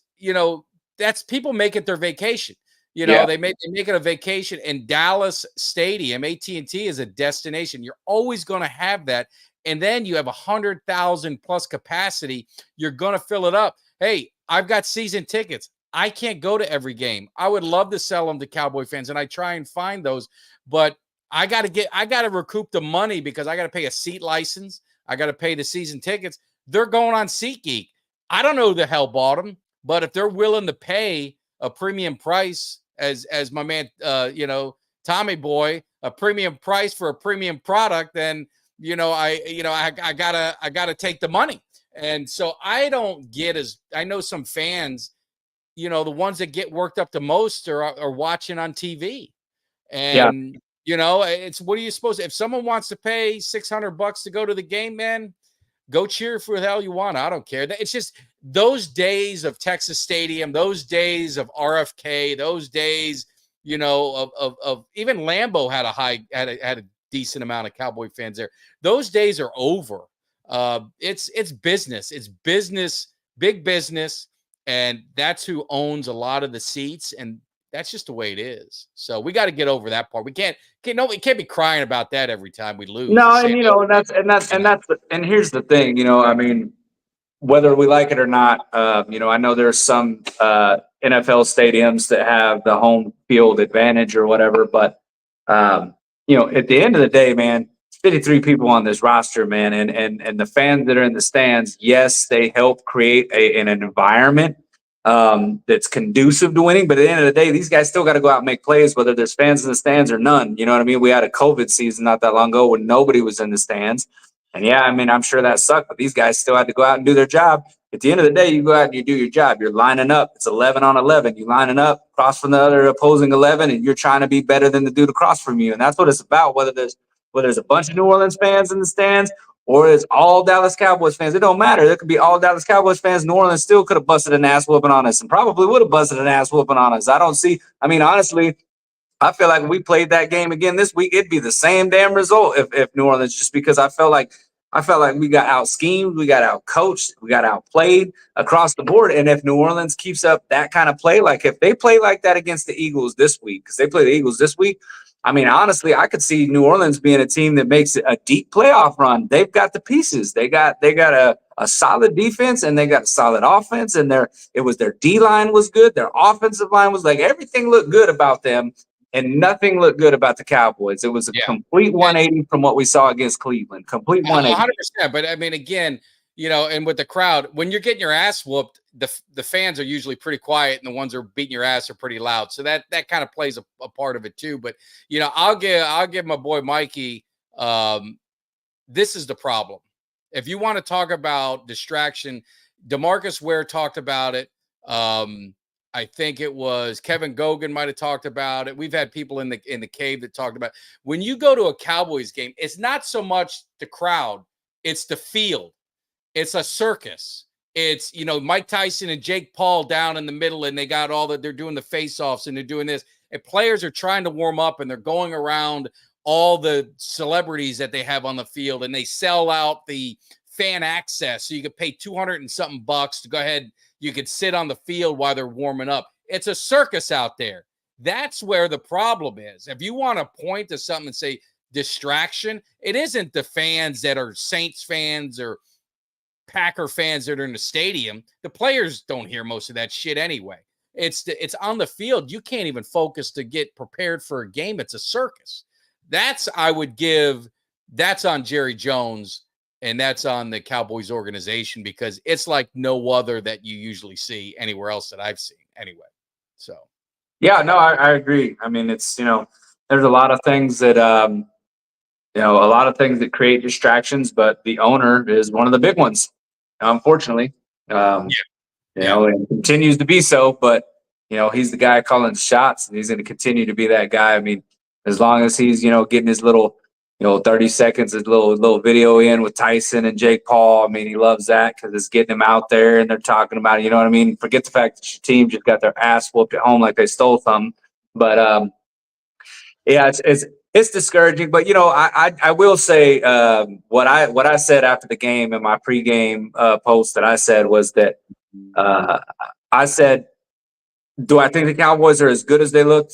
that's people make it their vacation. They make it a vacation, and Dallas Stadium, AT&T, is a destination. You're always going to have that. And then you have 100,000 plus capacity. You're going to fill it up. Hey, I've got season tickets. I can't go to every game. I would love to sell them to Cowboy fans, and I try and find those, but I got to recoup the money because I got to pay a seat license. I got to pay the season tickets. They're going on SeatGeek. I don't know who the hell bought them, but if they're willing to pay a premium price, as my man, Tommy Boy, a premium price for a premium product, then I gotta take the money. And so I don't get I know some fans, the ones that get worked up the most are watching on TV. And, it's, what are you supposed to, if someone wants to pay $600 to go to the game, man, go cheer for the hell you want. I don't care. It's just those days of Texas Stadium, those days of RFK, those days, of even Lambeau had a decent amount of Cowboy fans there. Those days are over. It's business. It's business, big business, and that's who owns a lot of the seats, and that's just the way it is. So we got to get over that part. We can't be crying about that every time we lose. No, and here's the thing. I mean, whether we like it or not, I know there's some NFL stadiums that have the home field advantage or whatever, but at the end of the day, man, 53 people on this roster, man, and the fans that are in the stands, yes, they help create an environment that's conducive to winning. But at the end of the day, these guys still got to go out and make plays, whether there's fans in the stands or none. You know what I mean? We had a COVID season not that long ago when nobody was in the stands. And yeah, I mean, I'm sure that sucked, but these guys still had to go out and do their job. At the end of the day, you go out and you do your job. You're lining up. It's 11 on 11. You're lining up across from the other opposing 11, and you're trying to be better than the dude across from you. And that's what it's about, whether there's a bunch of New Orleans fans in the stands or it's all Dallas Cowboys fans. It don't matter. There could be all Dallas Cowboys fans. New Orleans still could have busted an ass whooping on us and probably would have busted an ass whooping on us. I mean, honestly, I feel like if we played that game again this week, it'd be the same damn result if New Orleans, just because I felt like we got out schemed, we got out coached, we got outplayed across the board. And if New Orleans keeps up that kind of play, like if they play like that against the Eagles this week, because they play the Eagles this week, I mean, honestly, I could see New Orleans being a team that makes a deep playoff run. They've got the pieces. They got a solid defense and they got a solid offense. And their D line was good. Their offensive line was like, everything looked good about them. And nothing looked good about the Cowboys. It was a complete 180 from what we saw against Cleveland. Complete 180. 100%. But I mean, again, and with the crowd, when you're getting your ass whooped, the fans are usually pretty quiet, and the ones that are beating your ass are pretty loud. So that kind of plays a part of it too. But I'll give my boy Mikey. This is the problem. If you want to talk about distraction, DeMarcus Ware talked about it. I think it was Kevin Gogan might have talked about it. We've had people in the cave that talked about it. When you go to a Cowboys game, it's not so much the crowd, it's the field. It's a circus. It's, Mike Tyson and Jake Paul down in the middle, and they got they're doing the face-offs and they're doing this. And players are trying to warm up, and they're going around all the celebrities that they have on the field, and they sell out the fan access. So you could pay 200 and something bucks to go ahead. You could sit on the field while they're warming up. It's a circus out there. That's where the problem is. If you want to point to something and say distraction, it isn't the fans that are Saints fans or Packer fans that are in the stadium. The players don't hear most of that shit anyway. It's on the field. You can't even focus to get prepared for a game. It's a circus. That's on Jerry Jones. And that's on the Cowboys organization, because it's like no other that you usually see anywhere else that I've seen anyway. So, yeah, no, I agree. I mean, it's, there's a lot of things that, create distractions, but the owner is one of the big ones, unfortunately. And continues to be so, but, he's the guy calling shots, and he's going to continue to be that guy. I mean, as long as he's, getting his little 30 seconds, a little video in with Tyson and Jake Paul. I mean, he loves that because it's getting him out there and they're talking about it. You know what I mean? Forget the fact that your team just got their ass whooped at home like they stole something. But it's discouraging. But I will say what I said after the game in my pregame post that I said was that I said, do I think the Cowboys are as good as they looked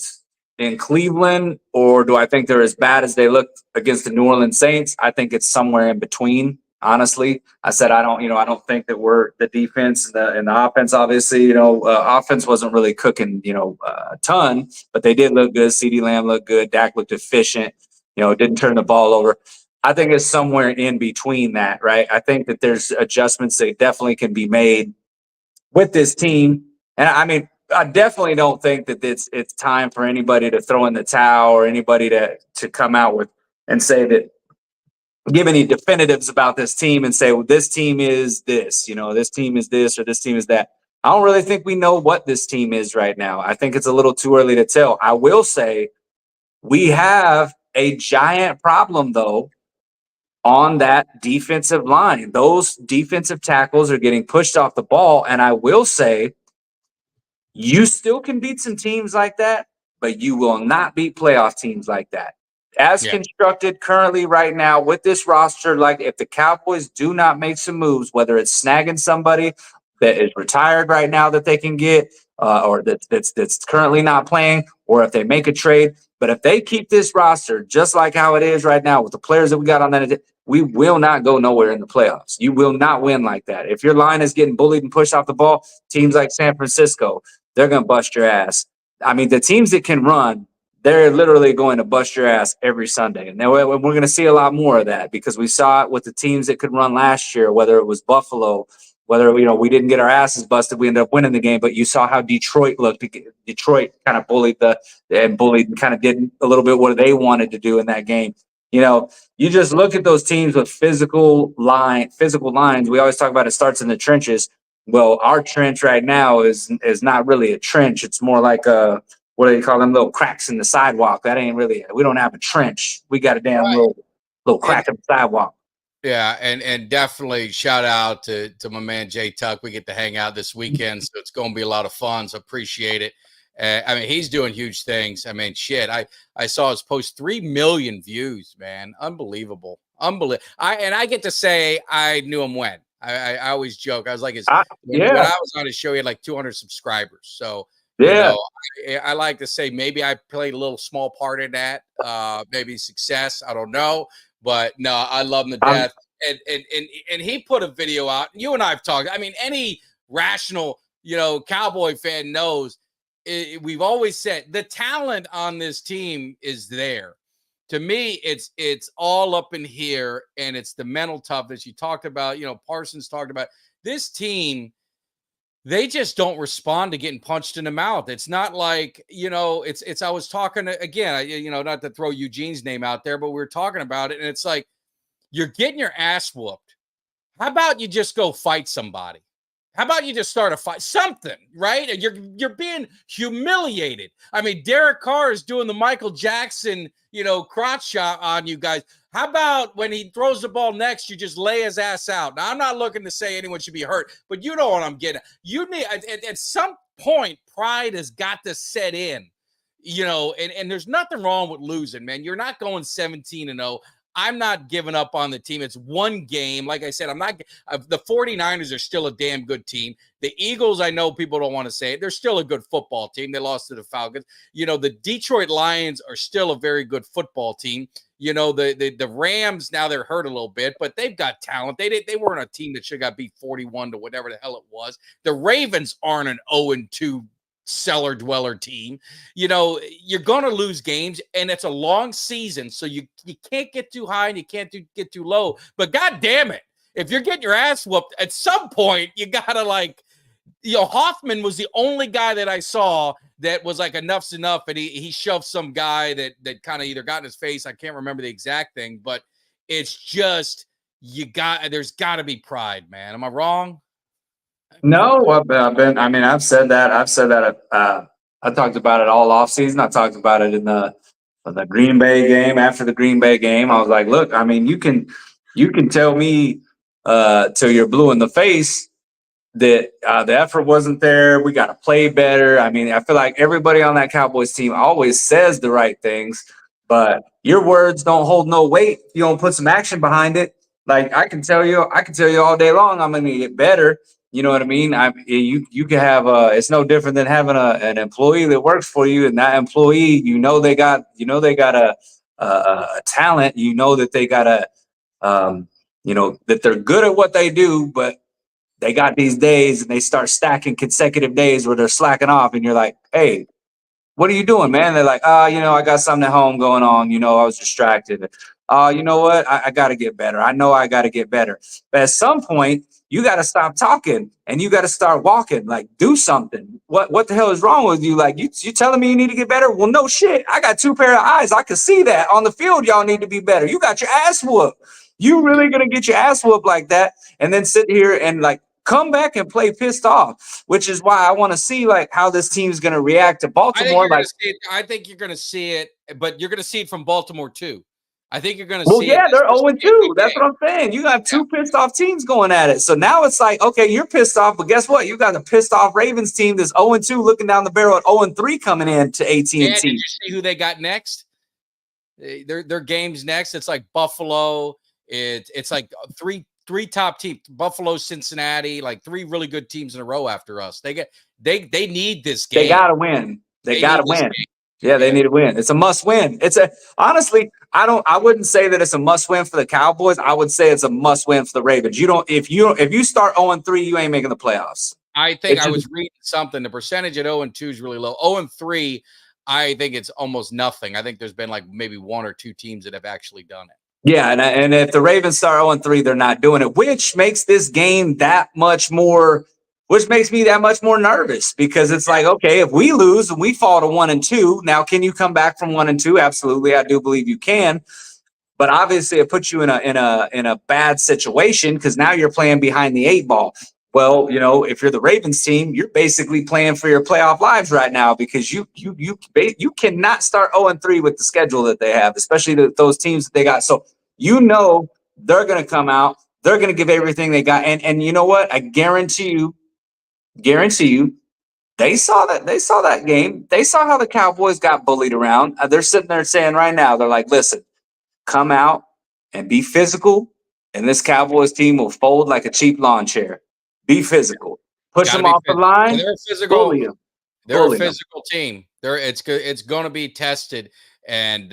in Cleveland, or do I think they're as bad as they looked against the New Orleans Saints? I think it's somewhere in between. Honestly, I said I don't think that we're the defense and the offense. Obviously, offense wasn't really cooking, a ton, but they did look good. CeeDee Lamb looked good. Dak looked efficient. Didn't turn the ball over. I think it's somewhere in between that, right? I think that there's adjustments that definitely can be made with this team, and I mean, I definitely don't think that it's time for anybody to throw in the towel or anybody to come out with and say that, give any definitives about this team and say, well, this team is this, this team is this or this team is that. I don't really think we know what this team is right now. I think it's a little too early to tell. I will say we have a giant problem, though, on that defensive line. Those defensive tackles are getting pushed off the ball, and I will say, you still can beat some teams like that, but you will not beat playoff teams like that. As constructed currently right now with this roster, like if the Cowboys do not make some moves, whether it's snagging somebody that is retired right now that they can get, or that's currently not playing, or if they make a trade, but if they keep this roster just like how it is right now with the players that we got on that, we will not go nowhere in the playoffs. You will not win like that. If your line is getting bullied and pushed off the ball, teams like San Francisco, they're going to bust your ass. I mean, the teams that can run, they're literally going to bust your ass every Sunday. And then we're going to see a lot more of that because we saw it with the teams that could run last year, whether it was Buffalo, whether, we didn't get our asses busted, we ended up winning the game, but you saw how Detroit looked. Detroit kind of bullied and kind of did a little bit what they wanted to do in that game. You just look at those teams with physical lines. We always talk about it starts in the trenches. Well, our trench right now is not really a trench. It's more like what do they call them, little cracks in the sidewalk? That ain't really. We don't have a trench. We got a damn little crack in the sidewalk. Yeah, and definitely shout out to my man Jay Tuck. We get to hang out this weekend, so it's going to be a lot of fun. So appreciate it. I mean, he's doing huge things. I mean, shit. I saw his post 3 million views, man. Unbelievable, unbelievable. I get to say I knew him when. I always joke. I was like when I was on his show, he had like 200 subscribers. So you know, I like to say maybe I played a little small part in that. Maybe success. I don't know. But no, I love him to death. And he put a video out. You and I have talked. I mean, any rational, Cowboy fan knows we've always said the talent on this team is there. To me, it's all up in here, and it's the mental toughness you talked about. Parsons talked about this team. They just don't respond to getting punched in the mouth. It's not like, it's I was talking again, not to throw Eugene's name out there, but we were talking about it. And it's like, you're getting your ass whooped. How about you just go fight somebody? How about you just start a fight? Something, right? You're being humiliated. I mean, Derek Carr is doing the Michael Jackson, crotch shot on you guys. How about when he throws the ball next, you just lay his ass out? Now, I'm not looking to say anyone should be hurt, but you know what I'm getting. You need at some point, pride has got to set in, and there's nothing wrong with losing, man. You're not going 17-0. I'm not giving up on the team. It's one game. Like I said, the 49ers are still a damn good team. The Eagles, I know people don't want to say it. They're still a good football team. They lost to the Falcons. The Detroit Lions are still a very good football team. The Rams, now they're hurt a little bit, but they've got talent. They weren't a team that should have got beat 41 to whatever the hell it was. The Ravens aren't an 0-2 cellar dweller team. You're going to lose games, and it's a long season, so you can't get too high and you can't get too low. But God damn it, if you're getting your ass whooped, at some point you gotta Hoffman was the only guy that I saw that was like enough's enough, and he shoved some guy that kind of either got in his face. I can't remember the exact thing, but it's just there's got to be pride, man. Am I wrong? No, I've said that. I talked about it all off season. I talked about it in the Green Bay game. After the Green Bay game, I was like, look, I mean, you can tell me till you're blue in the face that the effort wasn't there. We got to play better. I mean, I feel like everybody on that Cowboys team always says the right things, but your words don't hold no weight if you don't put some action behind it. Like I can tell you all day long, I'm going to get better. You know what I mean? You can have it's no different than having an employee that works for you, and that employee, they got a talent. That they got that they're good at what they do, but they got these days and they start stacking consecutive days where they're slacking off, and you're like, hey, what are you doing, man? They're like, I got something at home going on. I was distracted. You know what? I got to get better. I know I got to get better. But at some point, you got to stop talking and you got to start walking. Like, do something. What the hell is wrong with you? Like, you telling me you need to get better? Well, no shit. I got 2 pair of eyes. I can see that on the field. Y'all need to be better. You got your ass whooped. You really gonna get your ass whooped like that and then sit here and come back and play pissed off, which is why I want to see how this team's going to react to Baltimore. I think you're going to see it, but you're going to see it from Baltimore too. I think you're going to see it. They're 0-2. That's what I'm saying. You got 2 pissed off teams going at it. So now it's like, okay, you're pissed off, but guess what? You got a pissed off Ravens team that's 0-2 looking down the barrel at 0-3 coming in to AT&T. Yeah, did you see who they got next? Their games next. It's like Buffalo. It's like three top teams, Buffalo, Cincinnati, like 3 really good teams in a row after us. They need this game. They gotta win. They gotta win. Yeah, they need to win. It's a must win. Honestly, I wouldn't say that it's a must win for the Cowboys. I would say it's a must win for the Ravens. If you start 0-3, you ain't making the playoffs. I think I was reading something. The percentage at 0-2 is really low. 0-3, I think it's almost nothing. I think there's been maybe 1 or 2 teams that have actually done it. Yeah, and if the Ravens start 0-3, they're not doing it, which makes this game which makes me that much more nervous, because it's like, okay, if we lose and we fall to 1-2, now can you come back from 1-2? Absolutely, I do believe you can. But obviously, it puts you in a bad situation, because now you're playing behind the 8 ball. Well, if you're the Ravens team, you're basically playing for your playoff lives right now, because you cannot start 0-3 with the schedule that they have, especially those teams that they got. So they're going to come out. They're going to give everything they got. And you know what? I guarantee you, they saw that game. They saw how the Cowboys got bullied around. They're sitting there saying right now, they're like, listen, come out and be physical, and this Cowboys team will fold like a cheap lawn chair. Be physical. Push them off the line. They're physical. Bully them. They're a physical team. It's going to be tested, and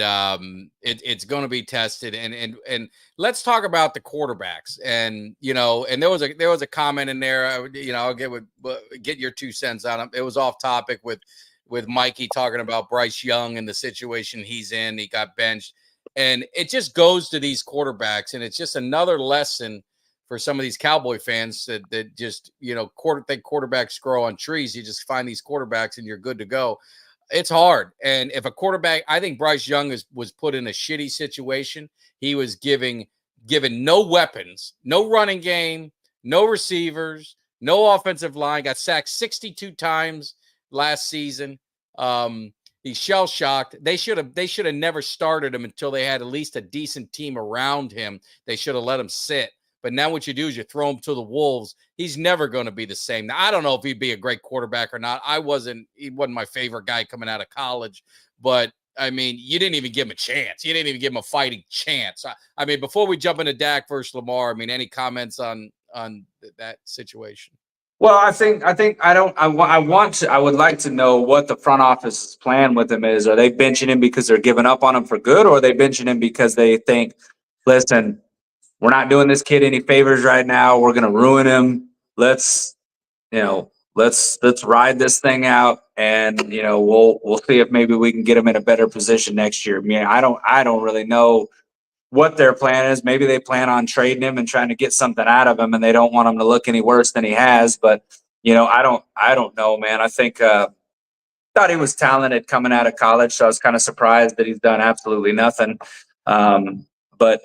it's going to be tested. And let's talk about the quarterbacks. And and there was a comment in there. I'll get your 2 cents on it. It was off topic with Mikey talking about Bryce Young and the situation he's in. He got benched, and it just goes to these quarterbacks, and it's just another lesson for some of these Cowboy fans that just, think quarterbacks grow on trees. You just find these quarterbacks and you're good to go. It's hard. And if a quarterback, I think Bryce Young was put in a shitty situation. He was given no weapons, no running game, no receivers, no offensive line, got sacked 62 times last season. He's shell shocked. They should have never started him until they had at least a decent team around him. They should have let him sit. But now what you do is you throw him to the wolves. He's never going to be the same. Now, I don't know if he'd be a great quarterback or not. He wasn't my favorite guy coming out of college. But, I mean, you didn't even give him a chance. You didn't even give him a fighting chance. I mean, before we jump into Dak versus Lamar, I mean, any comments on that situation? Well, I would like to know what the front office's plan with him is. Are they benching him because they're giving up on him for good, or are they benching him because they think, listen, we're not doing this kid any favors right now. We're going to ruin him. Let's ride this thing out, and we'll see if maybe we can get him in a better position next year. I mean, I don't really know what their plan is. Maybe they plan on trading him and trying to get something out of him, and they don't want him to look any worse than he has. But I don't know, man. I think thought he was talented coming out of college, so I was kind of surprised that he's done absolutely nothing. But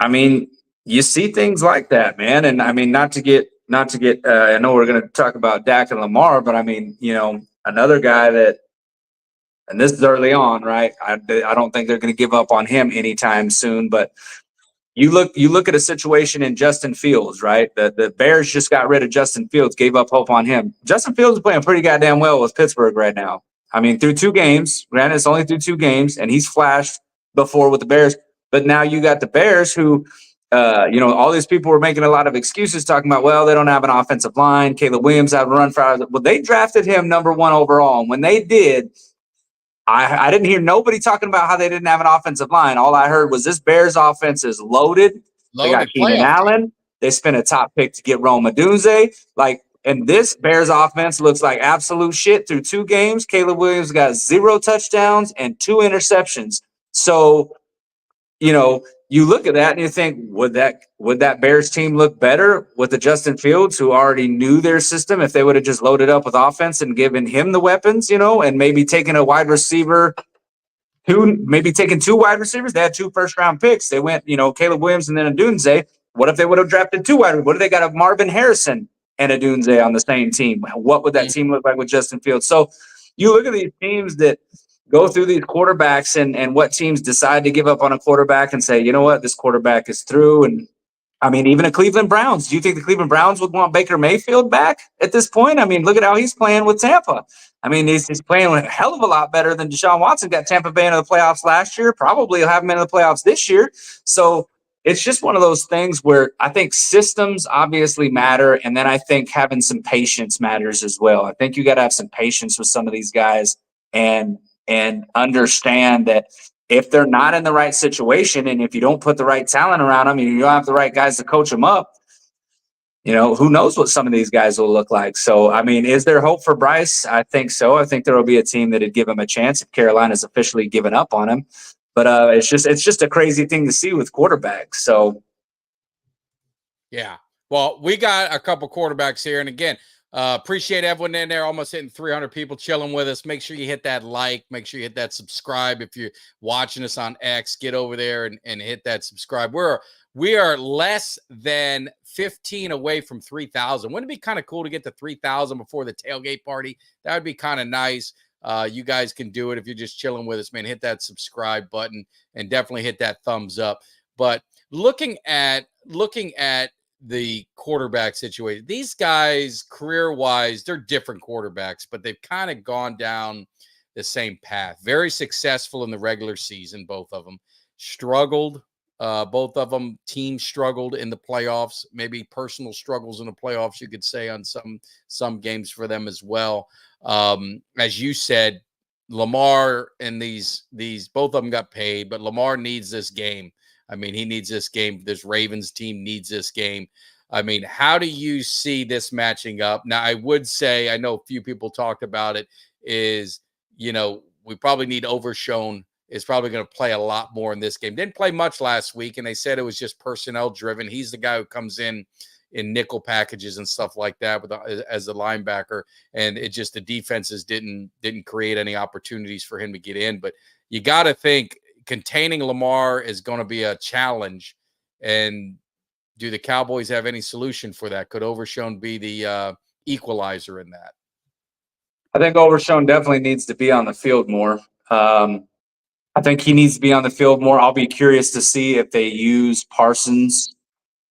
I mean, you see things like that, man. And I mean, not to get. I know we're going to talk about Dak and Lamar, but I mean, another guy that, and this is early on, right? I don't think they're going to give up on him anytime soon. But you look at a situation in Justin Fields, right? The Bears just got rid of Justin Fields, gave up hope on him. Justin Fields is playing pretty goddamn well with Pittsburgh right now. I mean, through 2 games, granted, it's only through 2 games, and he's flashed before with the Bears. But now you got the Bears who, all these people were making a lot of excuses talking about, well, they don't have an offensive line. Caleb Williams have a run for. Well, they drafted him number 1 overall. And when they did, I didn't hear nobody talking about how they didn't have an offensive line. All I heard was this Bears offense is loaded. They got Keenan Allen. They spent a top pick to get Rome Odunze. And this Bears offense looks like absolute shit through 2 games. Caleb Williams got 0 touchdowns and 2 interceptions. So, you look at that and you think, would that Bears team look better with the Justin Fields, who already knew their system, if they would have just loaded up with offense and given him the weapons, and maybe taken a wide receiver, taken 2 wide receivers? They had 2 first-round picks. They went, Caleb Williams and then Odunze. What if they would have drafted 2 wide receivers? What if they got a Marvin Harrison and Odunze on the same team? What would that team look like with Justin Fields? So you look at these teams that go through these quarterbacks and what teams decide to give up on a quarterback and say, you know what, this quarterback is through. And I mean, even the Cleveland Browns. Do you think the Cleveland Browns would want Baker Mayfield back at this point? I mean, look at how he's playing with Tampa. I mean, he's playing a hell of a lot better than Deshaun Watson. Got Tampa Bay into the playoffs last year. Probably will have him into the playoffs this year. So it's just one of those things where I think systems obviously matter. And then I think having some patience matters as well. I think you got to have some patience with some of these guys and understand that if they're not in the right situation, and if you don't put the right talent around them, and you don't have the right guys to coach them up, who knows what some of these guys will look like. So, I mean, is there hope for Bryce? I think so. I think there will be a team that would give him a chance if Carolina's officially given up on him. But it's just a crazy thing to see with quarterbacks. So, yeah. Well, we got a couple quarterbacks here, and again, appreciate everyone in there. Almost hitting 300 people chilling with us. Make sure you hit that like. Make sure you hit that subscribe. If you're watching us on X, get over there and hit that subscribe. We are less than 15 away from 3,000. Wouldn't it be kind of cool to get to 3,000 before the tailgate party? That would be kind of nice. You guys can do it if you're just chilling with us, man. Hit that subscribe button and definitely hit that thumbs up. But looking at the quarterback situation, these guys career-wise, they're different quarterbacks, but they've kind of gone down the same path. Very successful in the regular season, both of them. Struggled, both of them. Teams struggled in the playoffs. Maybe personal struggles in the playoffs, you could say, on some games for them as well. As you said, Lamar and these both of them got paid, but Lamar needs this game. I mean, he needs this game. This Ravens team needs this game. I mean, how do you see this matching up? Now, I would say, I know a few people talked about it, is, we probably need Overshown is probably going to play a lot more in this game. Didn't play much last week, and they said it was just personnel driven. He's the guy who comes in nickel packages and stuff like that as a linebacker, and it just, the defenses didn't create any opportunities for him to get in. But you got to think containing Lamar is going to be a challenge. And do the Cowboys have any solution for that? Could Overshown be the equalizer in that? I think Overshown definitely needs to be on the field more. I think he needs to be on the field more. I'll be curious to see if they use Parsons,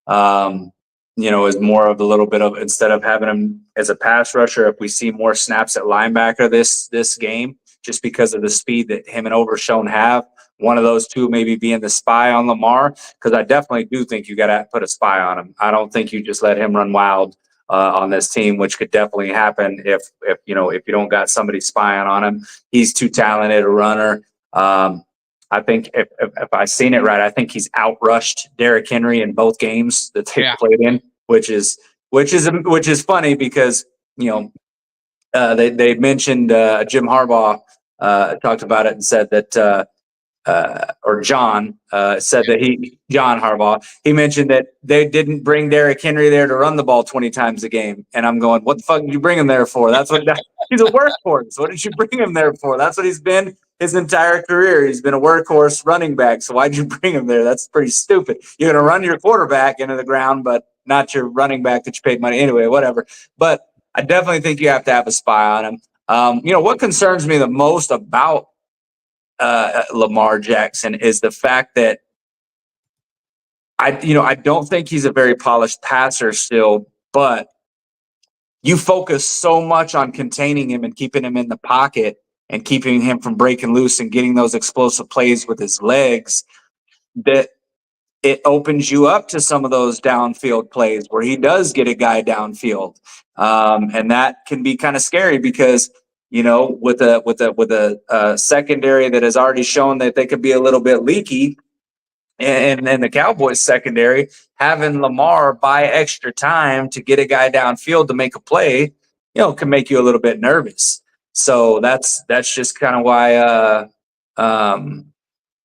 as more of a little bit of, instead of having him as a pass rusher, if we see more snaps at linebacker this game, just because of the speed that him and Overshown have. One of those two maybe being the spy on Lamar, because I definitely do think you got to put a spy on him. I don't think you just let him run wild on this team, which could definitely happen if you don't got somebody spying on him. He's too talented a runner. I think if I seen it right, I think he's outrushed Derrick Henry in both games that they played in, which is funny because they mentioned Jim Harbaugh talked about it and said that or John said that John Harbaugh, he mentioned that they didn't bring Derrick Henry there to run the ball 20 times a game. And I'm going, what the fuck did you bring him there for? He's a workhorse. What did you bring him there for? That's what he's been his entire career. He's been a workhorse running back. So why'd you bring him there? That's pretty stupid. You're going to run your quarterback into the ground, but not your running back that you paid money anyway, whatever. But I definitely think you have to have a spy on him. What concerns me the most about Lamar Jackson is the fact that I don't think he's a very polished passer still, but you focus so much on containing him and keeping him in the pocket and keeping him from breaking loose and getting those explosive plays with his legs that it opens you up to some of those downfield plays where he does get a guy downfield. And that can be kind of scary because with a secondary that has already shown that they could be a little bit leaky, and the Cowboys secondary, having Lamar buy extra time to get a guy downfield to make a play, can make you a little bit nervous. So that's just kind of why,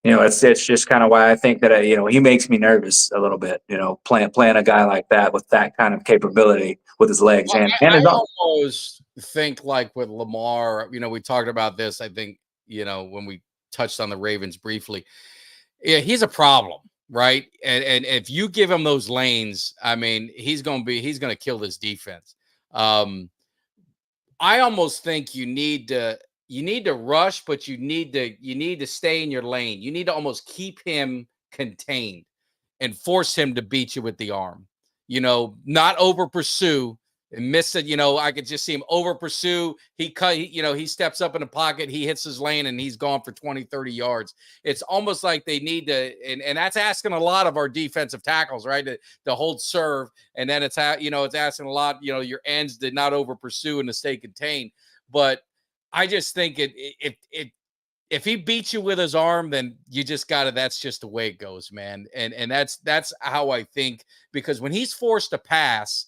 it's just kind of why I think that he makes me nervous a little bit. Playing a guy like that with that kind of capability with his legs and his arm. Almost think like with Lamar, we talked about this, I think, when we touched on the Ravens briefly. Yeah, he's a problem, right? And if you give him those lanes, I mean, he's going to kill this defense. I almost think you need to rush, but you need to stay in your lane. You need to almost keep him contained and force him to beat you with the arm. Not over pursue and miss it. I could just see him over pursue. He steps up in the pocket, he hits his lane, and he's gone for 20, 30 yards. It's almost like they need to, and that's asking a lot of our defensive tackles, right? To hold serve. And then it's asking a lot, your ends to not over pursue and to stay contained. But I just think if he beats you with his arm, then you just that's just the way it goes, man. And that's how I think, because when he's forced to pass,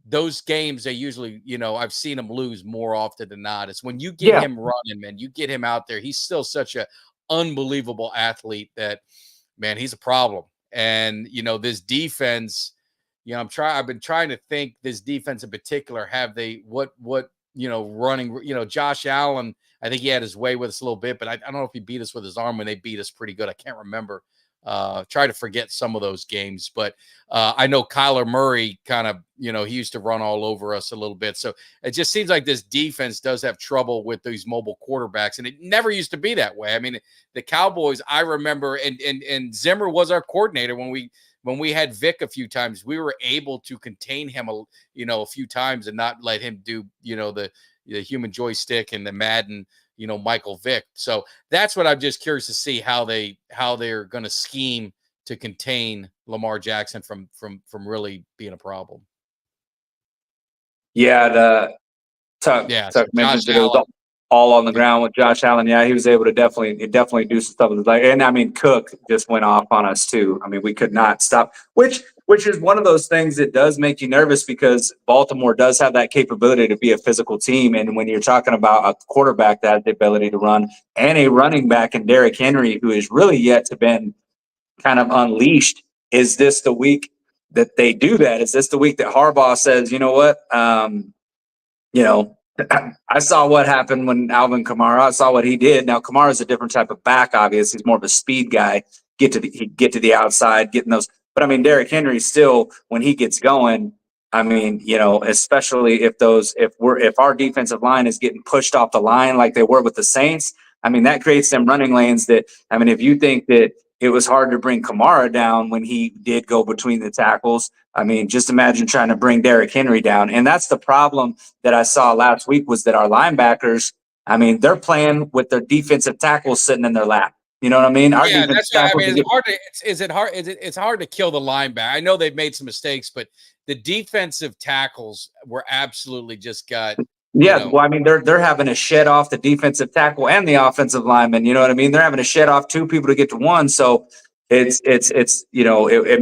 those games, they usually, I've seen him lose more often than not. It's when you get him running, man, you get him out there. He's still such a unbelievable athlete that, man, he's a problem. And, this defense, I've been trying to think, this defense in particular, have they, what, running, Josh Allen, I think he had his way with us a little bit, but I don't know if he beat us with his arm when they beat us pretty good. I can't remember. try to forget some of those games. But I know Kyler Murray kind of, he used to run all over us a little bit. So it just seems like this defense does have trouble with these mobile quarterbacks. And it never used to be that way. I mean, the Cowboys, I remember, and Zimmer was our coordinator when we had Vic a few times. We were able to contain him a few times and not let him do, the human joystick and the Madden, Michael Vick. So that's what I'm just curious to see how they're going to scheme to contain Lamar Jackson from really being a problem. Yeah, Tuck mentioned that it was all on the ground with Josh Allen. Yeah, he was able to definitely do some stuff. And I mean, Cook just went off on us too. I mean, we could not stop, which is one of those things that does make you nervous because Baltimore does have that capability to be a physical team. And when you're talking about a quarterback that has the ability to run and a running back in Derrick Henry, who is really yet to been kind of unleashed, is this the week that they do that? Is this the week that Harbaugh says, you know what, I saw what happened when Alvin Kamara. I saw what he did. Now Kamara's a different type of back. Obviously, he's more of a speed guy. Get to the outside, getting those. But I mean, Derrick Henry still, when he gets going, I mean, especially if our defensive line is getting pushed off the line like they were with the Saints. I mean, that creates them running lanes that. I mean, if you think that it was hard to bring Kamara down when he did go between the tackles, I mean, just imagine trying to bring Derrick Henry down. And that's the problem that I saw last week was that our linebackers, I mean, they're playing with their defensive tackles sitting in their lap. You know what I mean? That's I mean, it's hard to kill the linebacker. I know they've made some mistakes, but the defensive tackles were absolutely just got. Yeah, well, I mean, they're having to shed off the defensive tackle and the offensive lineman. You know what I mean? They're having to shed off two people to get to one. So it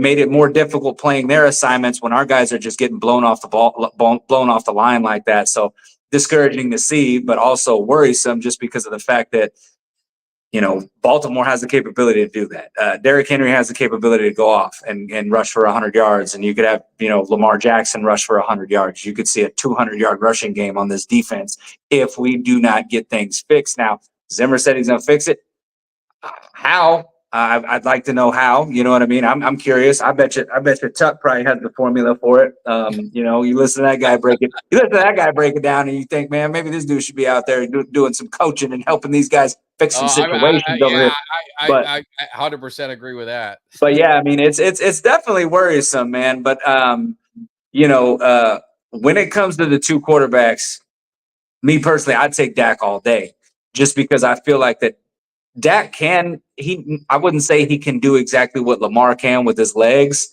made it more difficult playing their assignments when our guys are just getting blown off the line like that. So discouraging to see, but also worrisome just because of the fact that Baltimore has the capability to do that. Derrick Henry has the capability to go off and rush for 100 yards. And you could have, Lamar Jackson rush for 100 yards. You could see a 200-yard rushing game on this defense if we do not get things fixed. Now, Zimmer said he's going to fix it. How? I'd like to know how. You know what I mean? I'm curious. I bet you Tuck probably has the formula for it. You listen to that guy break it. You listen to that guy break it down, and you think, man, maybe this dude should be out there doing some coaching and helping these guys fix some situations over here. I 100% agree with that. But yeah, I mean, it's definitely worrisome, man. But when it comes to the two quarterbacks, me personally, I'd take Dak all day, just because I feel like that. Dak I wouldn't say he can do exactly what Lamar can with his legs,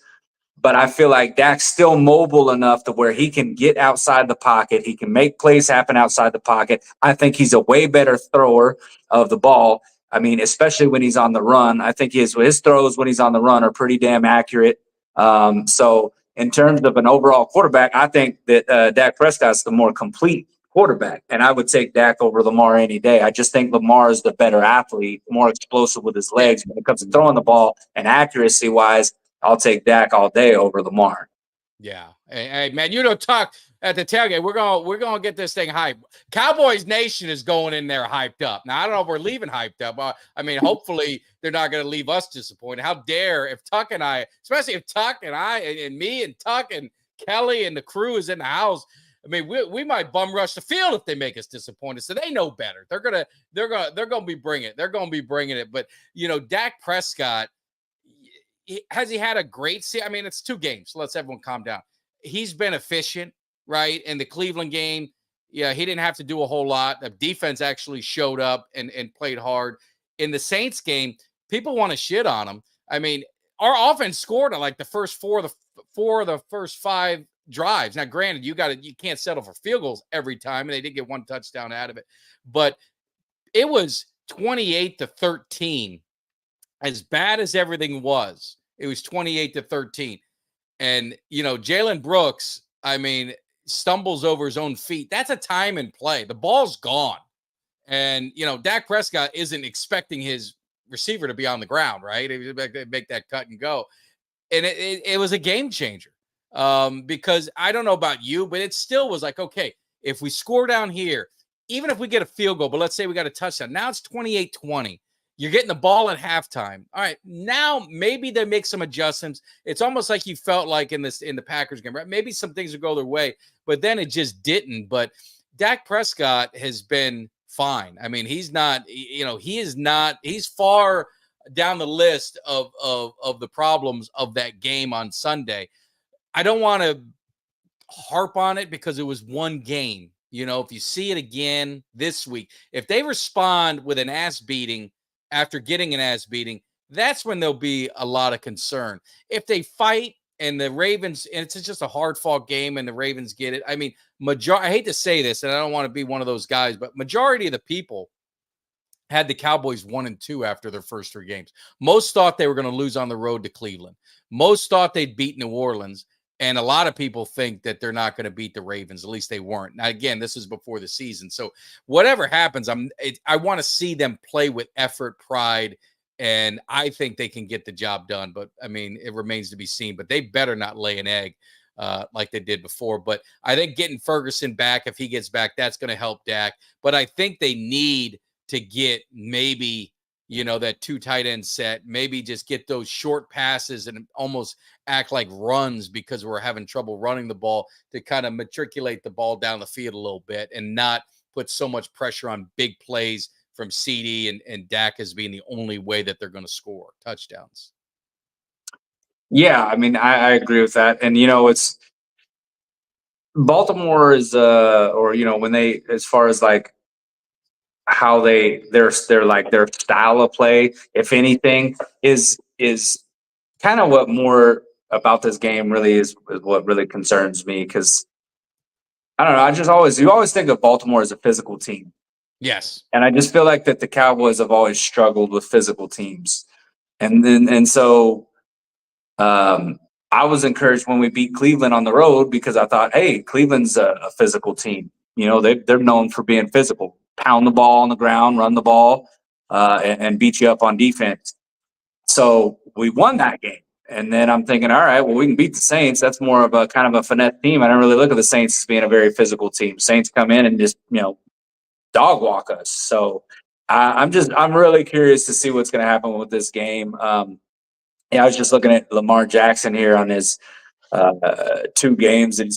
but I feel like Dak's still mobile enough to where he can get outside the pocket. He can make plays happen outside the pocket. I think he's a way better thrower of the ball. I mean, especially when he's on the run. I think his throws when he's on the run are pretty damn accurate. So in terms of an overall quarterback, I think that Dak Prescott's the more complete quarterback, and I would take Dak over Lamar any day. I just think Lamar is the better athlete, more explosive with his legs. When it comes to throwing the ball and accuracy wise, I'll take Dak all day over Lamar. Yeah. Hey man, talk at the tailgate. We're gonna get this thing hyped. Cowboys Nation is going in there hyped up. Now I don't know if we're leaving hyped up. I mean, hopefully they're not going to leave us disappointed. How dare if Tuck and I, especially if Tuck and I and me and Tuck and Kelly and the crew is in the house. I mean, we might bum rush the field if they make us disappointed. So they know better. They're gonna be bringing it. They're gonna be bringing it. But Dak Prescott, has he had a great season? I mean, it's 2 games. So let's everyone calm down. He's been efficient, right? In the Cleveland game, yeah, he didn't have to do a whole lot. The defense actually showed up and played hard. In the Saints game, people want to shit on him. I mean, our offense scored on like the first four of the first 5 drives. Now, granted, you can't settle for field goals every time, and they did get 1 touchdown out of it, but it was 28-13. As bad as everything was, it was 28-13. And Jalen Brooks, I mean, stumbles over his own feet. That's a time and play. The ball's gone, and Dak Prescott isn't expecting his receiver to be on the ground, right? He was make that cut and go, and it was a game changer. Because I don't know about you, but it still was like, okay, if we score down here, even if we get a field goal, but let's say we got a touchdown, now it's 28-20. You're getting the ball at halftime. All right, now maybe they make some adjustments. It's almost like you felt like in the Packers game, right? Maybe some things would go their way, but then it just didn't. But Dak Prescott has been fine. I mean, he's not, he is not, he's far down the list of the problems of that game on Sunday. I don't want to harp on it because it was one game. If you see it again this week, if they respond with an ass beating after getting an ass beating, that's when there'll be a lot of concern. If they fight and the Ravens, and it's just a hard fought game and the Ravens get it. I mean, I hate to say this, and I don't want to be one of those guys, but majority of the people had the Cowboys 1-2 after their first 3 games. Most thought they were going to lose on the road to Cleveland. Most thought they'd beat New Orleans. And a lot of people think that they're not going to beat the Ravens. At least they weren't. Now, again, this is before the season. So whatever happens, I want to see them play with effort, pride, and I think they can get the job done. But, I mean, it remains to be seen. But they better not lay an egg like they did before. But I think getting Ferguson back, if he gets back, that's going to help Dak. But I think they need to get maybe – that 2 tight end set, maybe just get those short passes and almost act like runs because we're having trouble running the ball to kind of matriculate the ball down the field a little bit and not put so much pressure on big plays from CD and Dak as being the only way that they're going to score touchdowns. Yeah, I mean, I agree with that. And, it's Baltimore is, when they, as far as like, how their style of play, if anything, is kind of what more about this game really is what really concerns me, because I don't know, you always think of Baltimore as a physical team. Yes. And I just feel like that the Cowboys have always struggled with physical teams. So I was encouraged when we beat Cleveland on the road because I thought, hey, Cleveland's a physical team. They're known for being physical. Pound the ball on the ground, run the ball, and beat you up on defense. So we won that game. And then I'm thinking, all right, well, we can beat the Saints. That's more of a kind of a finesse team. I don't really look at the Saints as being a very physical team. Saints come in and just, dog walk us. So I'm really curious to see what's going to happen with this game. I was just looking at Lamar Jackson here on his 2 games and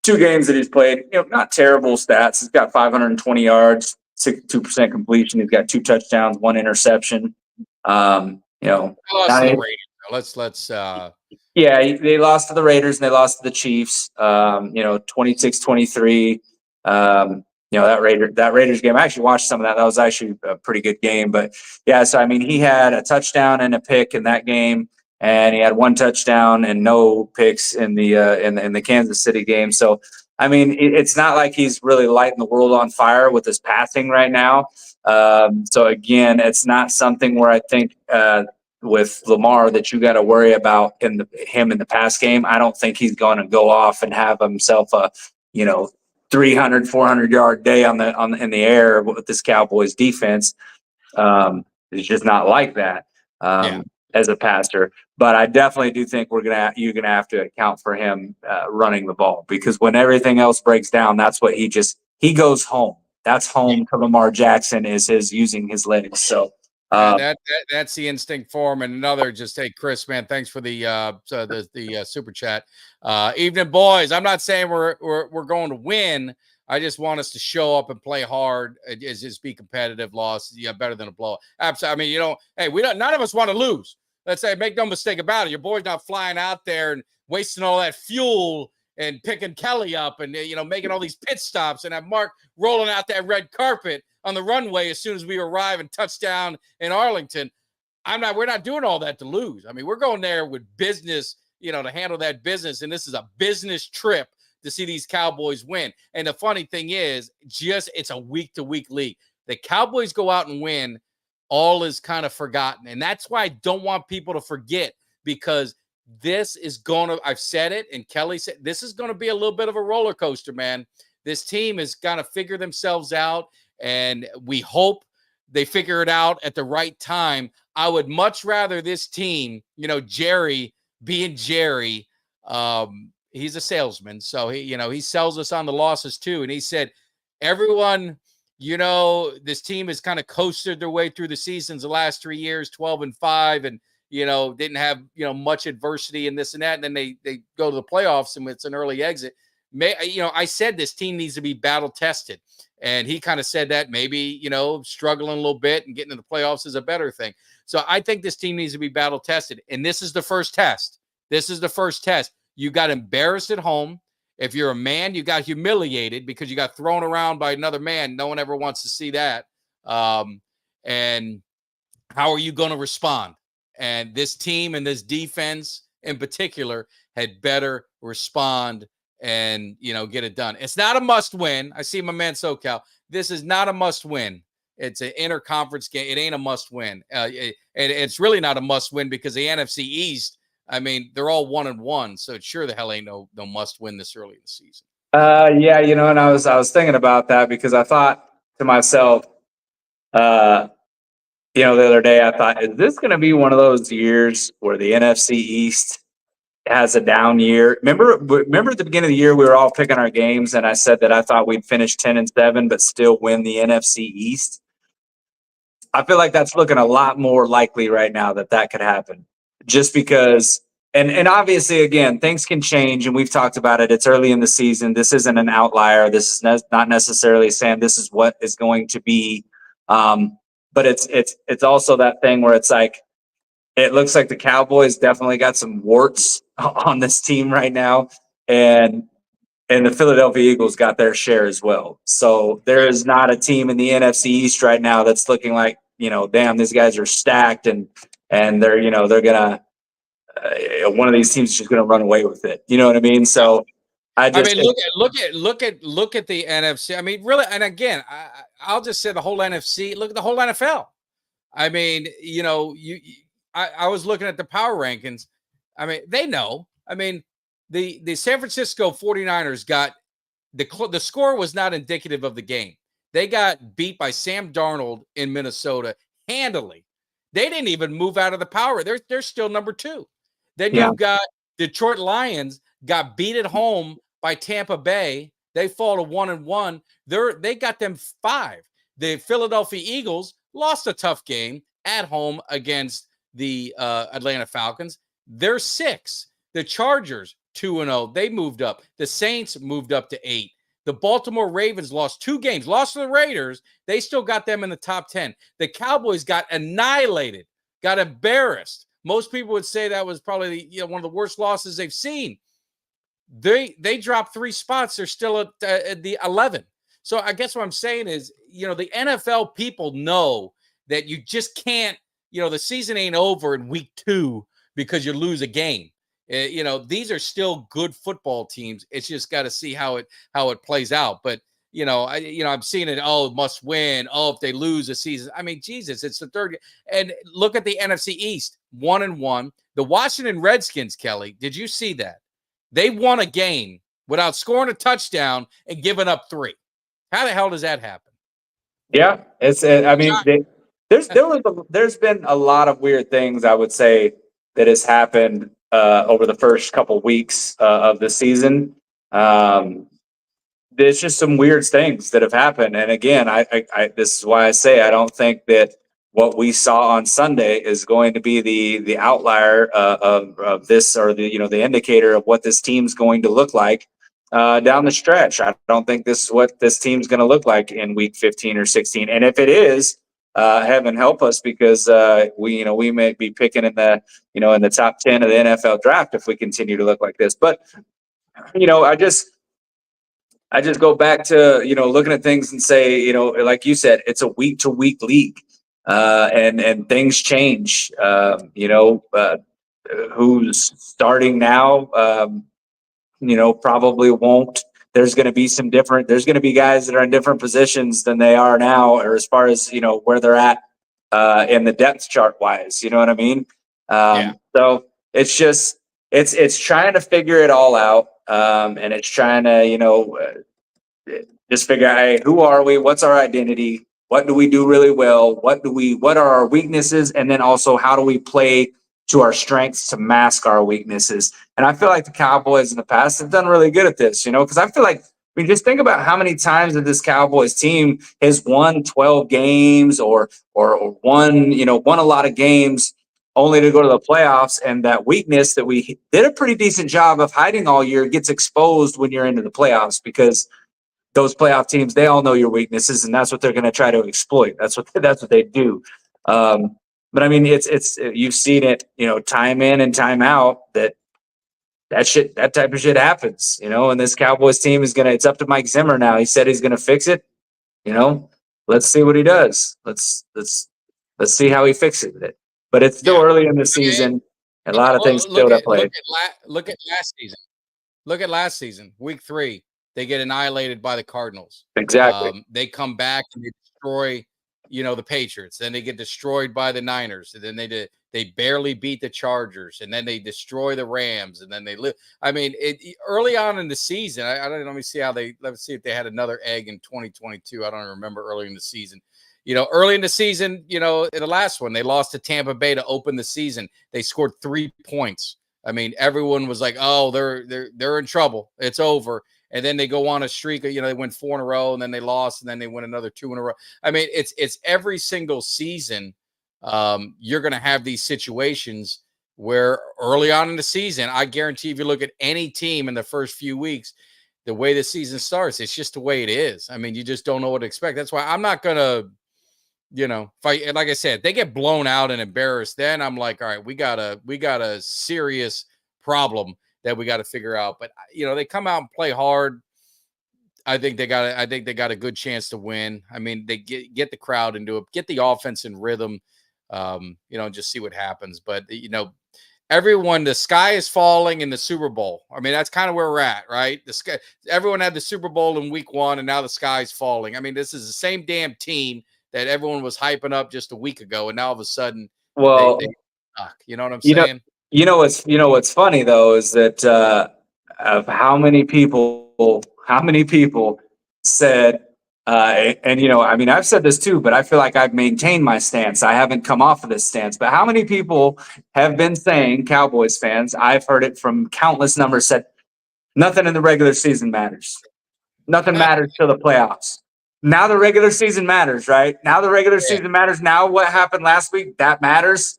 2 games that he's played, not terrible stats. He's got 520 yards, 62% completion. He's got 2 touchdowns, 1 interception. Lost to the Raiders. Let's. Yeah, they lost to the Raiders and they lost to the Chiefs. 26-23. That Raiders game. I actually watched some of that. That was actually a pretty good game. But yeah, so I mean, he had a touchdown and a pick in that game. And he had 1 touchdown and no picks in the Kansas City game. So, I mean, it's not like he's really lighting the world on fire with his passing right now. So, again, it's not something where I think with Lamar that you got to worry about him in the pass game. I don't think he's going to go off and have himself a 300, 400-yard day in the air with this Cowboys defense. It's just not like that. As a passer, but I definitely do think you're gonna have to account for him running the ball, because when everything else breaks down, that's what he goes home. That's home to Lamar Jackson, is his using his legs. So that's the instinct for him. And another, just, hey, Chris, man, thanks for the super chat. Evening, boys. I'm not saying we're going to win. I just want us to show up and play hard. Just be competitive. Loss, better than a blow. Absolutely. I mean, hey, none of us want to lose. Let's say, make no mistake about it. Your boy's not flying out there and wasting all that fuel and picking Kelly up and, making all these pit stops and have Mark rolling out that red carpet on the runway as soon as we arrive and touchdown in Arlington. We're not doing all that to lose. I mean, we're going there with business, to handle that business. And this is a business trip to see these Cowboys win. And the funny thing is, it's a week-to-week league. The Cowboys go out and win, all is kind of forgotten. And that's why I don't want people to forget, because this is going to, I've said it, and Kelly said, this is going to be a little bit of a roller coaster, man. This team is going to figure themselves out, and we hope they figure it out at the right time. I would much rather this team, Jerry being Jerry, he's a salesman. So he sells us on the losses too. And he said, everyone this team has kind of coasted their way through the seasons the last 3 years, 12-5, and didn't have much adversity and this and that, and then they go to the playoffs and it's an early exit. I said this team needs to be battle tested, and he kind of said that maybe struggling a little bit and getting to the playoffs is a better thing. So I think this team needs to be battle tested, and this is the first test. You got embarrassed at home. If you're a man, you got humiliated because you got thrown around by another man. No one ever wants to see that. And how are you going to respond? And this team and this defense in particular had better respond and, get it done. It's not a must win. I see my man SoCal. This is not a must win. It's an interconference game. It ain't a must win. It's really not a must win because the NFC East, I mean, they're all 1-1. So it sure the hell ain't no must win this early in the season. Yeah, and I was thinking about that because I thought to myself, the other day, I thought, is this going to be one of those years where the NFC East has a down year? Remember at the beginning of the year, we were all picking our games, and I said that I thought we'd finish 10-7, but still win the NFC East. I feel like that's looking a lot more likely right now that could happen, just because. And obviously, again, things can change, and we've talked about it. It's early in the season. This isn't an outlier. This is not necessarily saying this is what is going to be. But it's also that thing where it's like, it looks like the Cowboys definitely got some warts on this team right now, and the Philadelphia Eagles got their share as well. So there is not a team in the NFC East right now that's looking like, damn, these guys are stacked, and they're gonna. One of these teams is just going to run away with it. You know what I mean? So look at the NFC. I mean, really, and again, I'll just say the whole NFC. Look at the whole NFL. I mean, I was looking at the power rankings. I mean, they know. I mean, the San Francisco 49ers got the score was not indicative of the game. They got beat by Sam Darnold in Minnesota handily. They didn't even move out of the power. They're still number 2. Then you've got Detroit Lions got beat at home by Tampa Bay. They fall to 1-1. They got them 5. The Philadelphia Eagles lost a tough game at home against the Atlanta Falcons. They're 6. The Chargers 2-0. They moved up. The Saints moved up to 8. The Baltimore Ravens lost 2 games, lost to the Raiders. They still got them in the top 10. The Cowboys got annihilated, got embarrassed. Most people would say that was probably one of the worst losses they've seen. They dropped 3 spots. They're still at the 11. So I guess what I'm saying is, the NFL people know that you just can't, the season ain't over in week 2 because you lose a game. These are still good football teams. It's just got to see how it plays out. But I'm seeing it. Oh, must win. Oh, if they lose a season, I mean, Jesus, it's the 3rd. And look at the NFC East, 1-1. The Washington Redskins, Kelly, did you see that? They won a game without scoring a touchdown and giving up 3. How the hell does that happen? Yeah, it's. I mean, there's been a lot of weird things, I would say, that has happened over the first couple weeks of the season. There's just some weird things that have happened, and again, I this is why I say I don't think that what we saw on Sunday is going to be the outlier of this, or the indicator of what this team's going to look like down the stretch. I don't think this is what this team's going to look like in week 15 or 16, and if it is, heaven help us, because we may be picking in the top 10 of the NFL draft if we continue to look like this. But I just go back to, looking at things and say, like you said, it's a week to week league, and things change. Who's starting now, probably won't. There's going to be there's going to be guys that are in different positions than they are now, or as far as, where they're at in the depth chart wise, you know what I mean? So it's just, it's trying to figure it all out. And it's trying to, just figure out, hey, who are we? What's our identity? What do we do really well? What are our weaknesses? And then also, how do we play to our strengths to mask our weaknesses? And I feel like the Cowboys in the past have done really good at this, because I feel like I mean, just think about how many times that this Cowboys team has won 12 games or won a lot of games only to go to the playoffs, and that weakness that we did a pretty decent job of hiding all year gets exposed when you're into the playoffs, because those playoff teams, they all know your weaknesses, and that's what they're going to try to exploit. That's what they do. But I mean, it's you've seen it, time in and time out that type of shit happens, and this Cowboys team it's up to Mike Zimmer now. He said he's going to fix it. Let's see what he does. Let's see how he fixes it. But it's still early in the season. A lot of things still to play. Look at last season. Look at last season, week 3. They get annihilated by the Cardinals. Exactly. They come back and they destroy, the Patriots. Then they get destroyed by the Niners. And then they barely beat the Chargers. And then they destroy the Rams. And then they live. I mean, early on in the season, I don't know. Let's see if they had another egg in 2022. I don't remember early in the season. Early in the season, in the last one, they lost to Tampa Bay to open the season. They scored 3 points. I mean, everyone was like, "Oh, they're in trouble. It's over." And then they go on a streak. They win 4 in a row, and then they lost, and then they win another 2 in a row. I mean, it's every single season. You're going to have these situations where early on in the season, I guarantee if you look at any team in the first few weeks, the way the season starts, it's just the way it is. I mean, you just don't know what to expect. That's why I'm not going to. Like I said, they get blown out and embarrassed, then I'm like, all right, we got a serious problem that we got to figure out. But they come out and play hard. I think they got a good chance to win. I mean, they get the crowd into it, get the offense in rhythm, just see what happens. But everyone, the sky is falling in the Super Bowl. I mean, that's kind of where we're at, right? Everyone had the Super Bowl in week 1, and now the sky's falling. I mean, this is the same damn team that everyone was hyping up just a week ago, and now all of a sudden, they suck. You know what I'm saying? What's funny though is that of how many people said, I mean, I've said this too, but I feel like I've maintained my stance. I haven't come off of this stance. But how many people have been saying, Cowboys fans, I've heard it from countless numbers, said nothing in the regular season matters. Nothing matters till the playoffs. Now the regular season matters, right? Now the regular season matters. Now what happened last week, that matters,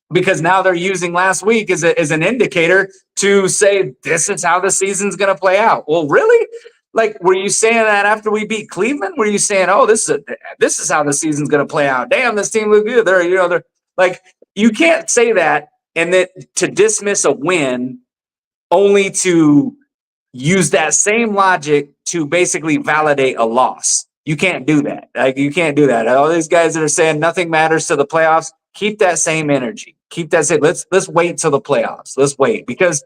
because now they're using last week as an indicator to say this is how the season's going to play out. Well, really? Like, were you saying that after we beat Cleveland? Were you saying, oh, this is how the season's going to play out? Damn, this team look good. They're like, you can't say that and then to dismiss a win only to use that same logic to basically validate a loss. You can't do that. Like, you can't do that. All these guys that are saying nothing matters to the playoffs, keep that same energy. Keep that same. Let's wait till the playoffs. Let's wait, because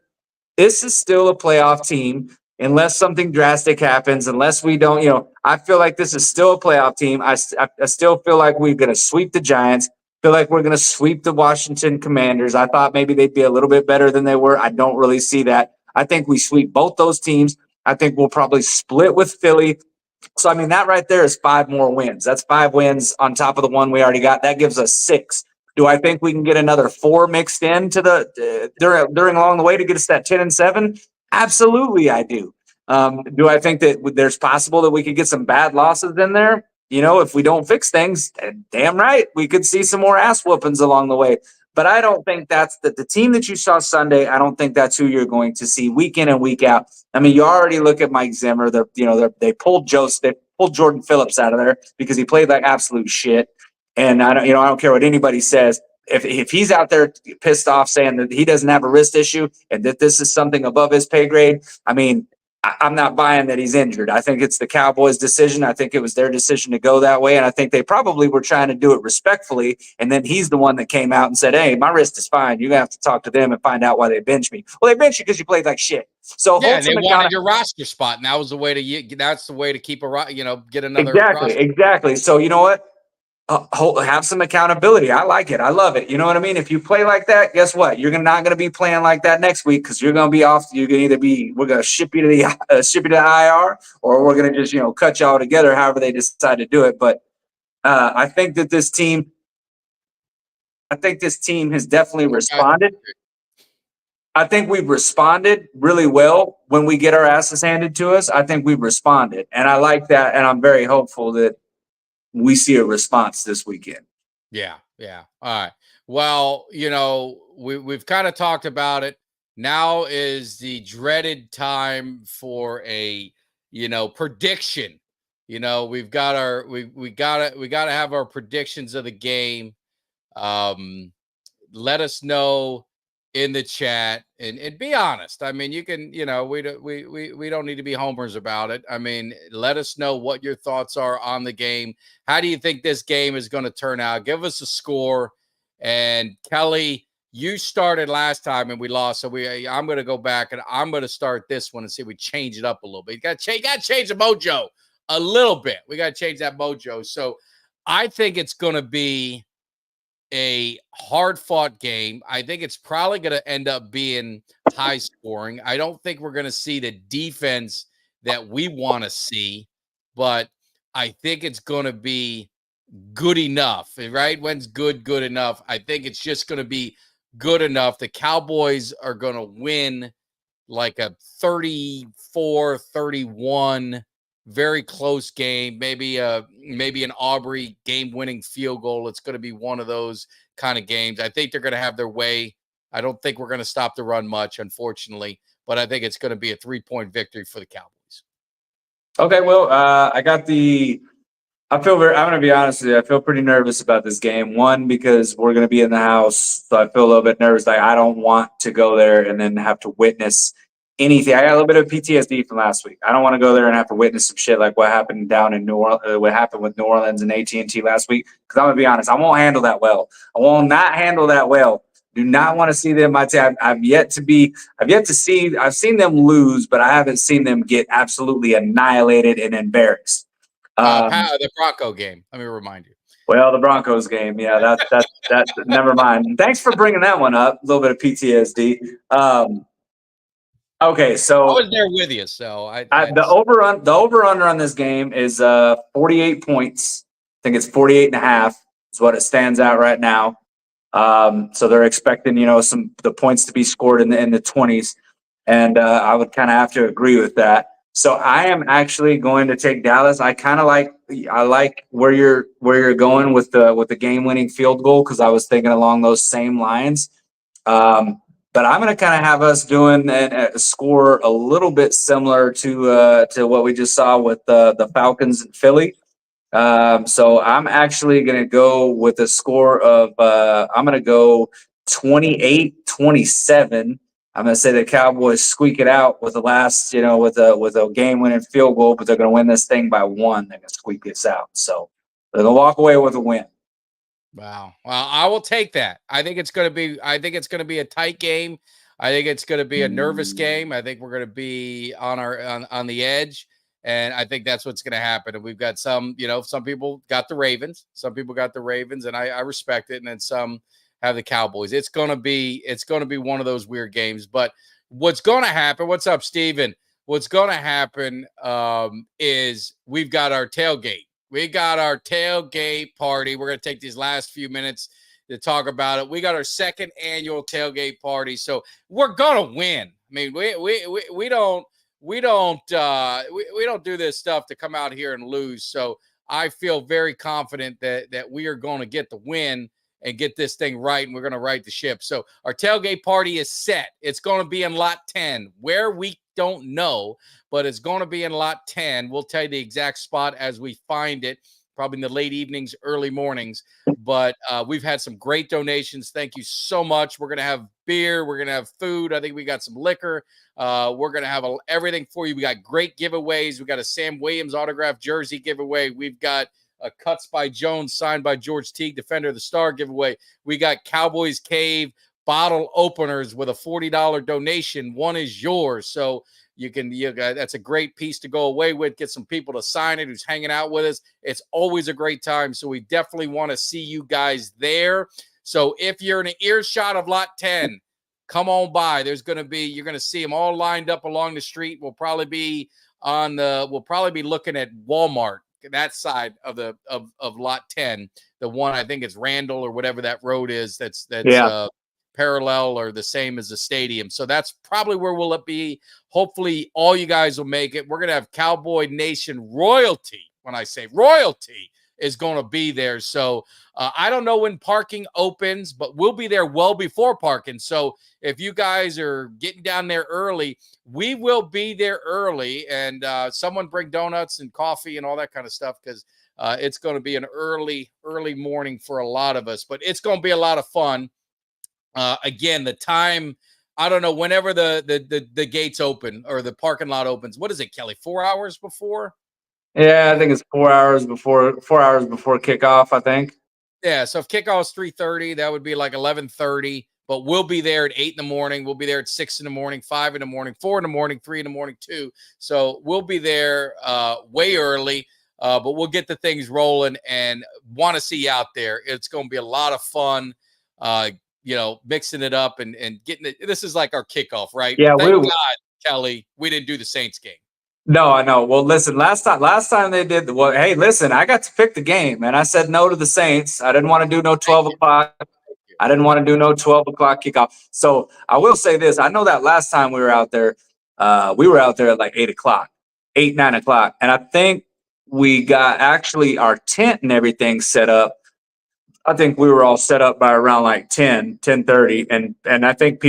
this is still a playoff team unless something drastic happens, unless we don't, I feel like this is still a playoff team. I still feel like we're going to sweep the Giants. Feel like we're going to sweep the Washington Commanders. I thought maybe they'd be a little bit better than they were. I don't really see that. I think we sweep both those teams. I think we'll probably split with Philly. So, I mean, that right there is 5 more wins. That's 5 wins on top of the one we already got. That gives us 6. Do I think we can get another 4 mixed in to the during along the way to get us that 10-7? Absolutely, I do. Do I think that there's possible that we could get some bad losses in there? If we don't fix things, damn right, we could see some more ass whoopings along the way. But I don't think that's the team that you saw Sunday. I don't think that's who you're going to see week in and week out. I mean, you already look at Mike Zimmer. They pulled Jordan Phillips out of there because he played like absolute shit. And I don't care what anybody says. If he's out there pissed off saying that he doesn't have a wrist issue and that this is something above his pay grade, I mean, I'm not buying that he's injured. I think it's the Cowboys' decision. I think it was their decision to go that way. And I think they probably were trying to do it respectfully. And then he's the one that came out and said, hey, my wrist is fine. You're going to have to talk to them and find out why they benched me. Well, they benched you because you played like shit. So yeah, they wanted your roster spot. And that was the way to keep get another Exactly. So you know what? Have some accountability. I like it. I love it. You know what I mean? If you play like that, guess what? You're not going to be playing like that next week because you're going to be off. We're going to ship you to the IR, or we're going to just cut you all together. However they decide to do it. But I think this team has definitely responded. I think we've responded really well when we get our asses handed to us, I think we've responded. And I like that. And I'm very hopeful that we see a response this weekend. Yeah. Yeah. All right. Well, we've kind of talked about it. Now is the dreaded time for a, prediction. We've got we gotta have our predictions of the game. Let us know in the chat and be honest. I mean, you can, we don't need to be homers about it. I mean, let us know what your thoughts are on the game. How do you think this game is going to turn out? Give us a score. And Kelly, you started last time and we lost. So I'm going to go back and I'm going to start this one and see if we change it up a little bit. You got to change the mojo a little bit. We got to change that mojo. So I think it's going to be a hard-fought game. I think it's probably going to end up being high scoring. I don't think we're going to see the defense that we want to see, but I think it's going to be good enough, right? When's good enough? I think it's just going to be good enough. The Cowboys are going to win like a 34-31, very close game, maybe an Aubrey game-winning field goal. It's going to be one of those kind of games. I think they're going to have their way. I don't think we're going to stop the run much, unfortunately, but I think it's going to be a 3-point victory for the Cowboys. Okay, well, I'm going to be honest with you. I feel pretty nervous about this game. One, because we're going to be in the house, so I feel a little bit nervous. Like, I don't want to go there and then have to witness anything. I got a little bit of PTSD from last week. I don't want to go there and have to witness some shit like what happened down in New Orleans, what happened with New Orleans and AT&T last week. Because I'm going to be honest, I won't handle that well. I will not handle that well. Do not want to see them. I've seen them lose, but I haven't seen them get absolutely annihilated and embarrassed. The Bronco game. Let me remind you. Well, the Broncos game. Yeah, that never mind. Thanks for bringing that one up. A little bit of PTSD. Okay, so I was there with you, so the over under on this game is 48 points. I think it's 48.5 is what it stands out right now. So they're expecting, the points to be scored in the 20s, and I would kind of have to agree with that. So I am actually going to take Dallas. I like where you're going with the game-winning field goal, because I was thinking along those same lines. But I'm going to kind of have us doing a score a little bit similar to what we just saw with the Falcons and Philly. So I'm actually going to go with a score of I'm going to go 28-27. I'm going to say the Cowboys squeak it out with the last, with a game-winning field goal, but they're going to win this thing by 1. They're going to squeak this out. So they're going to walk away with a win. Wow. Well, I will take that. I think it's going to be a tight game. I think it's going to be a nervous game. I think we're going to be on the edge. And I think that's what's going to happen. And we've got some people got the Ravens. Some people got the Ravens, and I respect it. And then some have the Cowboys. It's going to be one of those weird games. But what's going to happen? What's up, Steven? What's going to happen is we've got our tailgate. We got our tailgate party. We're going to take these last few minutes to talk about it. We got our second annual tailgate party, so we're going to win. I mean, we don't do this stuff to come out here and lose. So I feel very confident that we are going to get the win and get this thing right, and we're going to right the ship. So our tailgate party is set. It's going to be in lot 10, where we don't know, but it's going to be in lot 10. We'll tell you the exact spot as we find it, probably in the late evenings, early mornings. But we've had some great donations. Thank you so much. We're going to have beer. We're going to have food. I think we got some liquor. We're going to have everything for you. We got great giveaways. We got a Sam Williams autographed jersey giveaway. We've got a Cuts by Jones signed by George Teague, Defender of the Star giveaway. We got Cowboys Cave bottle openers with a $40 donation. One is yours. So that's a great piece to go away with. Get some people to sign it who's hanging out with us. It's always a great time. So we definitely want to see you guys there. So if you're in an earshot of lot 10, come on by. You're going to see them all lined up along the street. We'll probably be looking at Walmart, that side of lot 10, the one, I think it's Randall or whatever that road is. That's parallel or the same as the stadium. So that's probably where we'll be. Hopefully all you guys will make it. We're going to have Cowboy Nation royalty. When I say royalty is going to be there. So I don't know when parking opens, but we'll be there well before parking. So if you guys are getting down there early, we will be there early, and someone bring donuts and coffee and all that kind of stuff, because it's going to be an early morning for a lot of us, but it's going to be a lot of fun. Again, the time, I don't know, whenever the gates open or the parking lot opens. What is it, Kelly? 4 hours before? Yeah, I think it's 4 hours before kickoff, I think. Yeah, so if kickoff is 3:30, that would be like 11:30. But we'll be there at 8 in the morning. We'll be there at 6 in the morning, 5 in the morning, 4 in the morning, 3 in the morning, 2. So we'll be there way early, but we'll get the things rolling and want to see you out there. It's going to be a lot of fun, mixing it up and getting it. This is like our kickoff, right? Yeah, Thank God, Kelly, we didn't do the Saints game. No, I know. Well, listen, last time they did hey, listen, I got to pick the game, and I said no to the Saints. I didn't want to do no 12 o'clock. I didn't want to do no 12 o'clock kickoff. So I will say this. I know that last time we were out there at like 8 o'clock, 9 o'clock. And I think we got actually our tent and everything set up. I think we were all set up by around like 10:30. And I think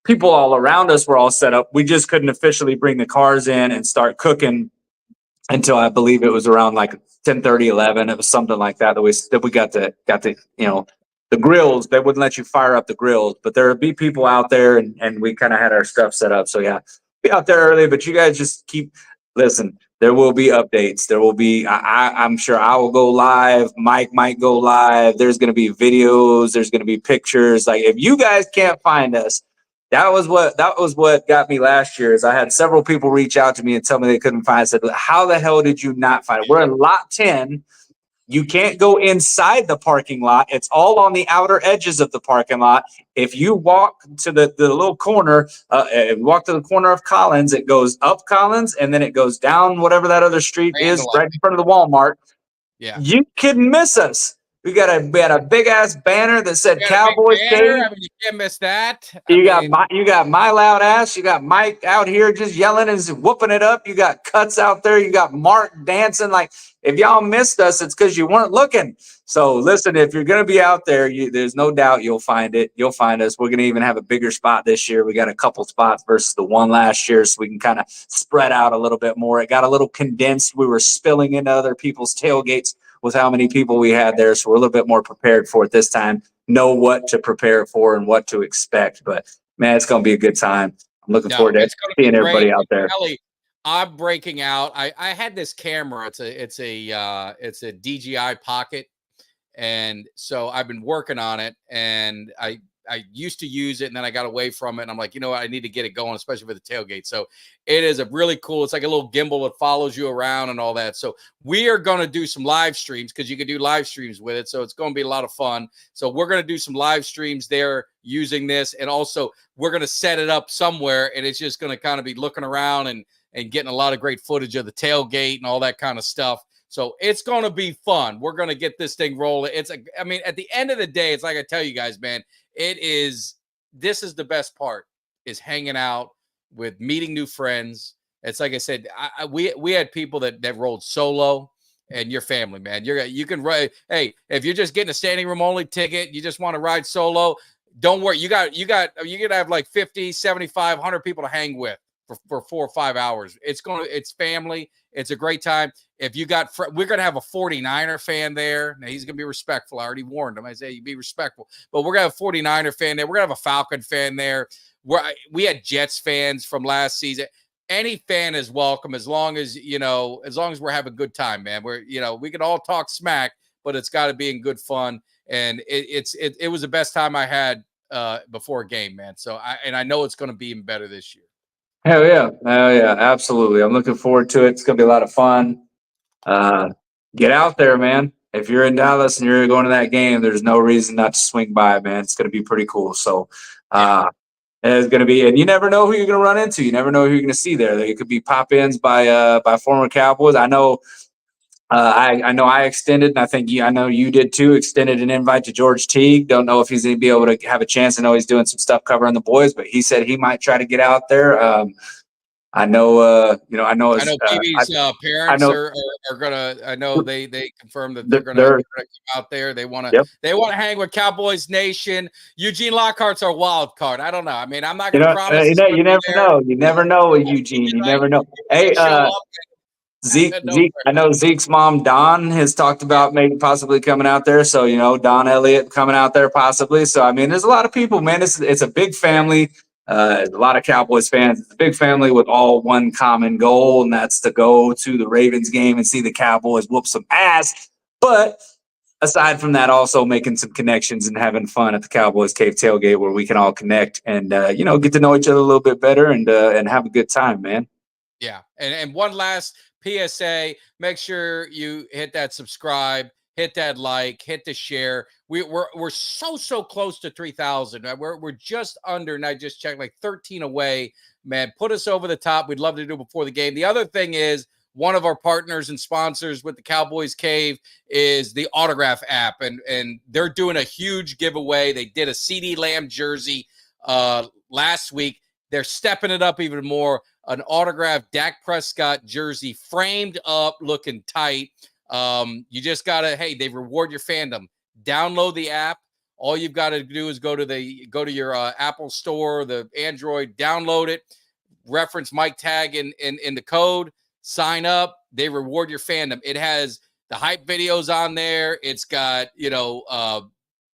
people all around us were all set up. We just couldn't officially bring the cars in and start cooking until I believe it was around like 10:30, 11. It was something like that that we got the the grills. They wouldn't let you fire up the grills, but there would be people out there, and we kind of had our stuff set up. So yeah, be out there early, but you guys just listen. There will be updates. There will be, I'm sure I will go live. Mike might go live. There's going to be videos. There's going to be pictures. Like, if you guys can't find us, that was what got me last year. Is I had several people reach out to me and tell me they couldn't find us. I said, how the hell did you not find it? We're in lot 10. You can't go inside the parking lot. It's all on the outer edges of the parking lot. If you walk to the little corner, walk to the corner of Collins, it goes up Collins, and then it goes down whatever that other street is right in front of the Walmart. Yeah. You couldn't miss us. We had a big ass banner that said Cowboys Great. I mean, you can't miss that. You got my loud ass. You got Mike out here just yelling and whooping it up. You got Cuts out there. You got Mark dancing. Like, if y'all missed us, it's because you weren't looking. So listen, if you're gonna be out there, there's no doubt you'll find it. You'll find us. We're gonna even have a bigger spot this year. We got a couple spots versus the one last year, so we can kind of spread out a little bit more. It got a little condensed. We were spilling into other people's tailgates with how many people we had there, so we're a little bit more prepared for it this time. Know what to prepare for and what to expect. But man, it's going to be a good time. I'm looking forward to seeing everybody out there. Kelly, I'm breaking out. I had this camera. It's a DJI Pocket, and so I've been working on it. And I used to use it, and then I got away from it. And I'm like, you know what? I need to get it going, especially for the tailgate. So it is a really cool. It's like a little gimbal that follows you around and all that. So we are going to do some live streams, because you can do live streams with it. So it's going to be a lot of fun. So we're going to do some live streams there using this, and also we're going to set it up somewhere, and it's just going to kind of be looking around and getting a lot of great footage of the tailgate and all that kind of stuff. So it's going to be fun. We're going to get this thing rolling. At the end of the day, it's like I tell you guys, man, this is the best part, is hanging out with, meeting new friends. It's like I said, we had people that rolled solo, and your family, man. You can ride. Hey, if you're just getting a standing room only ticket, you just want to ride solo, don't worry. You're going to have like 50, 75, 100 people to hang with for 4 or 5 hours. It's family. It's a great time. If you got, we're going to have a 49er fan there. Now, he's going to be respectful. I already warned him. I say, you be respectful. But we're going to have a 49er fan there. We're going to have a Falcon fan there. We had Jets fans from last season. Any fan is welcome, as long as we're having a good time, man. We can all talk smack, but it's got to be in good fun. And it was the best time I had before a game, man. So I know it's going to be even better this year. Hell yeah. Absolutely. I'm looking forward to it. It's going to be a lot of fun. Get out there, man. If you're in Dallas and you're going to that game, there's no reason not to swing by, man. It's going to be pretty cool. So it's going to be, and you never know who you're going to run into. You never know who you're going to see there. It could be pop-ins by former Cowboys. I know I know I extended, and I think I know you did too, extended an invite to George Teague. Don't know if he's going to be able to have a chance. I know he's doing some stuff covering the boys, but he said he might try to get out there. I know, I know, I know PB's I parents know are gonna. I know they confirmed that they're, they're gonna come out there. They want to yep. hang with Cowboys Nation. Eugene Lockhart's our wild card. I don't know. I mean, I'm not You gonna know, promise. you never know. You never know with Eugene. You never know. Hey, show up. Zeke, I know Zeke's mom, Dawn, has talked about maybe possibly coming out there. So, Don Elliott coming out there possibly. So, I mean, there's a lot of people, man. It's a big family. A lot of Cowboys fans. It's a big family with all one common goal, and that's to go to the Ravens game and see the Cowboys whoop some ass. But aside from that, also making some connections and having fun at the Cowboys Cave tailgate where we can all connect and, get to know each other a little bit better and have a good time, man. Yeah. And one last PSA, make sure you hit that subscribe, hit that like, hit the share. We're so close to 3,000. We're just under, and I just checked, like 13 away, man. Put us over the top. We'd love to do before the game. The other thing is, one of our partners and sponsors with the Cowboys Cave is the Autograph app, and they're doing a huge giveaway. They did a CeeDee Lamb jersey last week. They're stepping it up even more. An autographed Dak Prescott jersey, framed up, looking tight. You just gotta, they reward your fandom. Download the app. All you've got to do is go to your Apple store, the Android, download it, reference Mike Tag in the code, sign up. They reward your fandom. It has the hype videos on there. It's got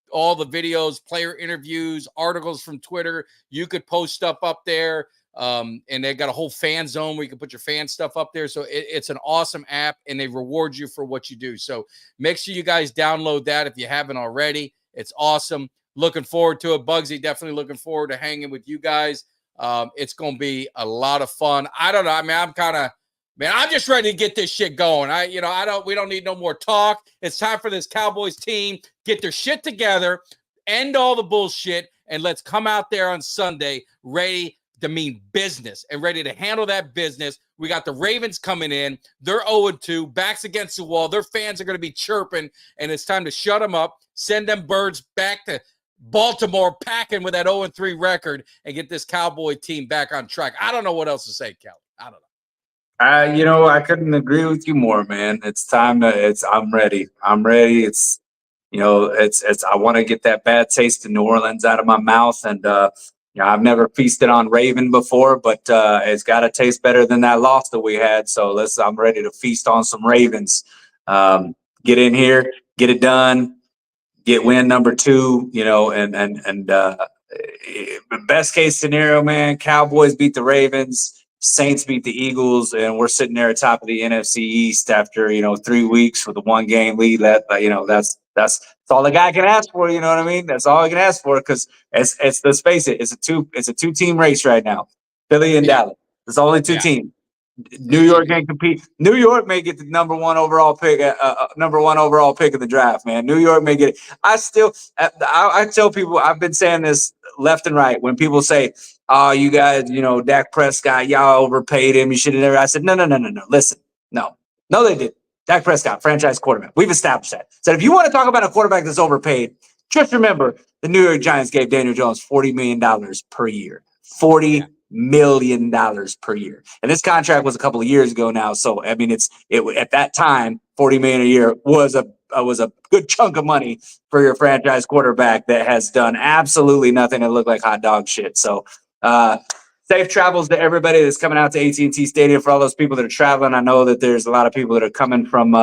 all the videos, player interviews, articles from Twitter. You could post stuff up there. And they've got a whole fan zone where you can put your fan stuff up there. So it's an awesome app, and they reward you for what you do. So make sure you guys download that if you haven't already. It's awesome. Looking forward to it. Bugsy, definitely looking forward to hanging with you guys. It's going to be a lot of fun. I don't know. I mean, I'm just ready to get this shit going. We don't need no more talk. It's time for this Cowboys team, get their shit together, end all the bullshit, and let's come out there on Sunday ready to mean business and ready to handle that business. We got the Ravens coming in. They're 0-2, backs against the wall. Their fans are going to be chirping, and it's time to shut them up, send them birds back to Baltimore packing with that 0-3 record, and get this Cowboy team back on track. I don't know what else to say, Kelly. I don't know. I couldn't agree with you more, man. It's time I'm ready. I'm ready. It's I want to get that bad taste in New Orleans out of my mouth. And, I've never feasted on Raven before, but it's got to taste better than that loss that we had. So I'm ready to feast on some Ravens. Get in here, get it done, get win number 2, and best case scenario, man, Cowboys beat the Ravens, Saints beat the Eagles, and we're sitting there atop of the NFC East after 3 weeks with a 1-game lead. That's all the guy can ask for. You know what I mean? That's all I can ask for, because let's face it, it's a 2-team race right now. Philly and Dallas. There's only 2 teams. New York can compete. New York may get the number one overall pick of the draft, man. New York may get it. I tell people, I've been saying this left and right. When people say, "Oh, you guys, Dak Prescott, y'all overpaid him. You should have never." I said, no. Listen, no, they didn't. Dak Prescott, franchise quarterback. We've established that. So if you want to talk about a quarterback that's overpaid, just remember the New York Giants gave Daniel Jones $40 million per year. $40 million per year. And this contract was a couple of years ago now. So, I mean, at that time, $40 million a year was a good chunk of money for your franchise quarterback that has done absolutely nothing and looked like hot dog shit. So, safe travels to everybody that's coming out to AT&T Stadium. For all those people that are traveling, I know that there's a lot of people that are coming from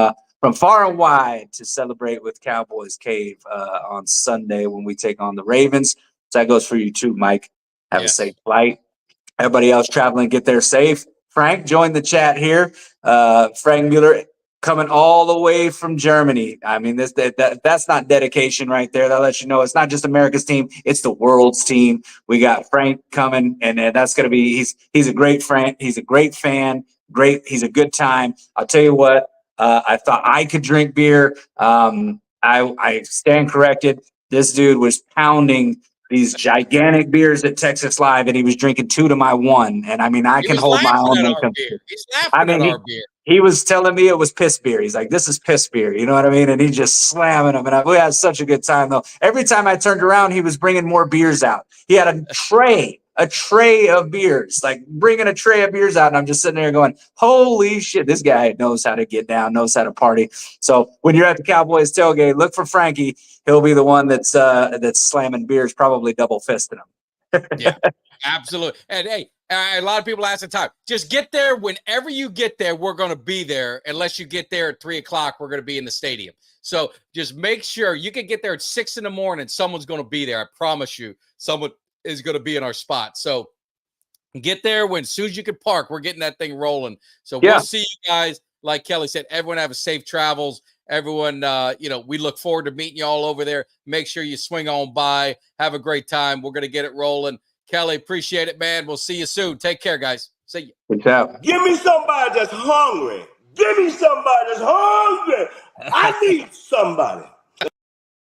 far and wide to celebrate with Cowboys Cave on Sunday when we take on the Ravens. So that goes for you too, Mike. Have a safe flight. Everybody else traveling, get there safe. Frank, join the chat here. Frank Mueller coming all the way from Germany. I mean, that's not dedication right there. That lets you know it's not just America's team; it's the world's team. We got Frank coming, and that's going to be. He's a great friend. He's a great fan. He's a good time. I'll tell you what. I thought I could drink beer. I stand corrected. This dude was pounding these gigantic beers at Texas Live, and he was drinking 2 to my 1. And I mean, I He can was hold my laughing own. at When it our comes beer. to, He's I laughing mean, at our beer. he was telling me it was piss beer. He's like, this is piss beer. You know what I mean? And he's just slamming them. And we had such a good time, though. Every time I turned around, he was bringing more beers out. He had a tray of beers, like bringing a tray of beers out. And I'm just sitting there going, holy shit, this guy knows how to get down, knows how to party. So when you're at the Cowboys tailgate, look for Frankie. He'll be the one that's slamming beers, probably double fisting them. Yeah, absolutely. And hey, a lot of people ask the time. Just get there whenever you get there. We're going to be there. Unless you get there at 3:00, we're going to be in the stadium. So just make sure you can get there at 6 a.m. Someone's going to be there. I promise you, someone is going to be in our spot. So get there as soon as you can park. We're getting that thing rolling. So we'll see you guys. Like Kelly said, everyone have a safe travels. Everyone, we look forward to meeting you all over there. Make sure you swing on by. Have a great time. We're going to get it rolling. Kelly, appreciate it, man. We'll see you soon. Take care, guys. See you. Good job. Give me somebody that's hungry. Give me somebody that's hungry. I need somebody.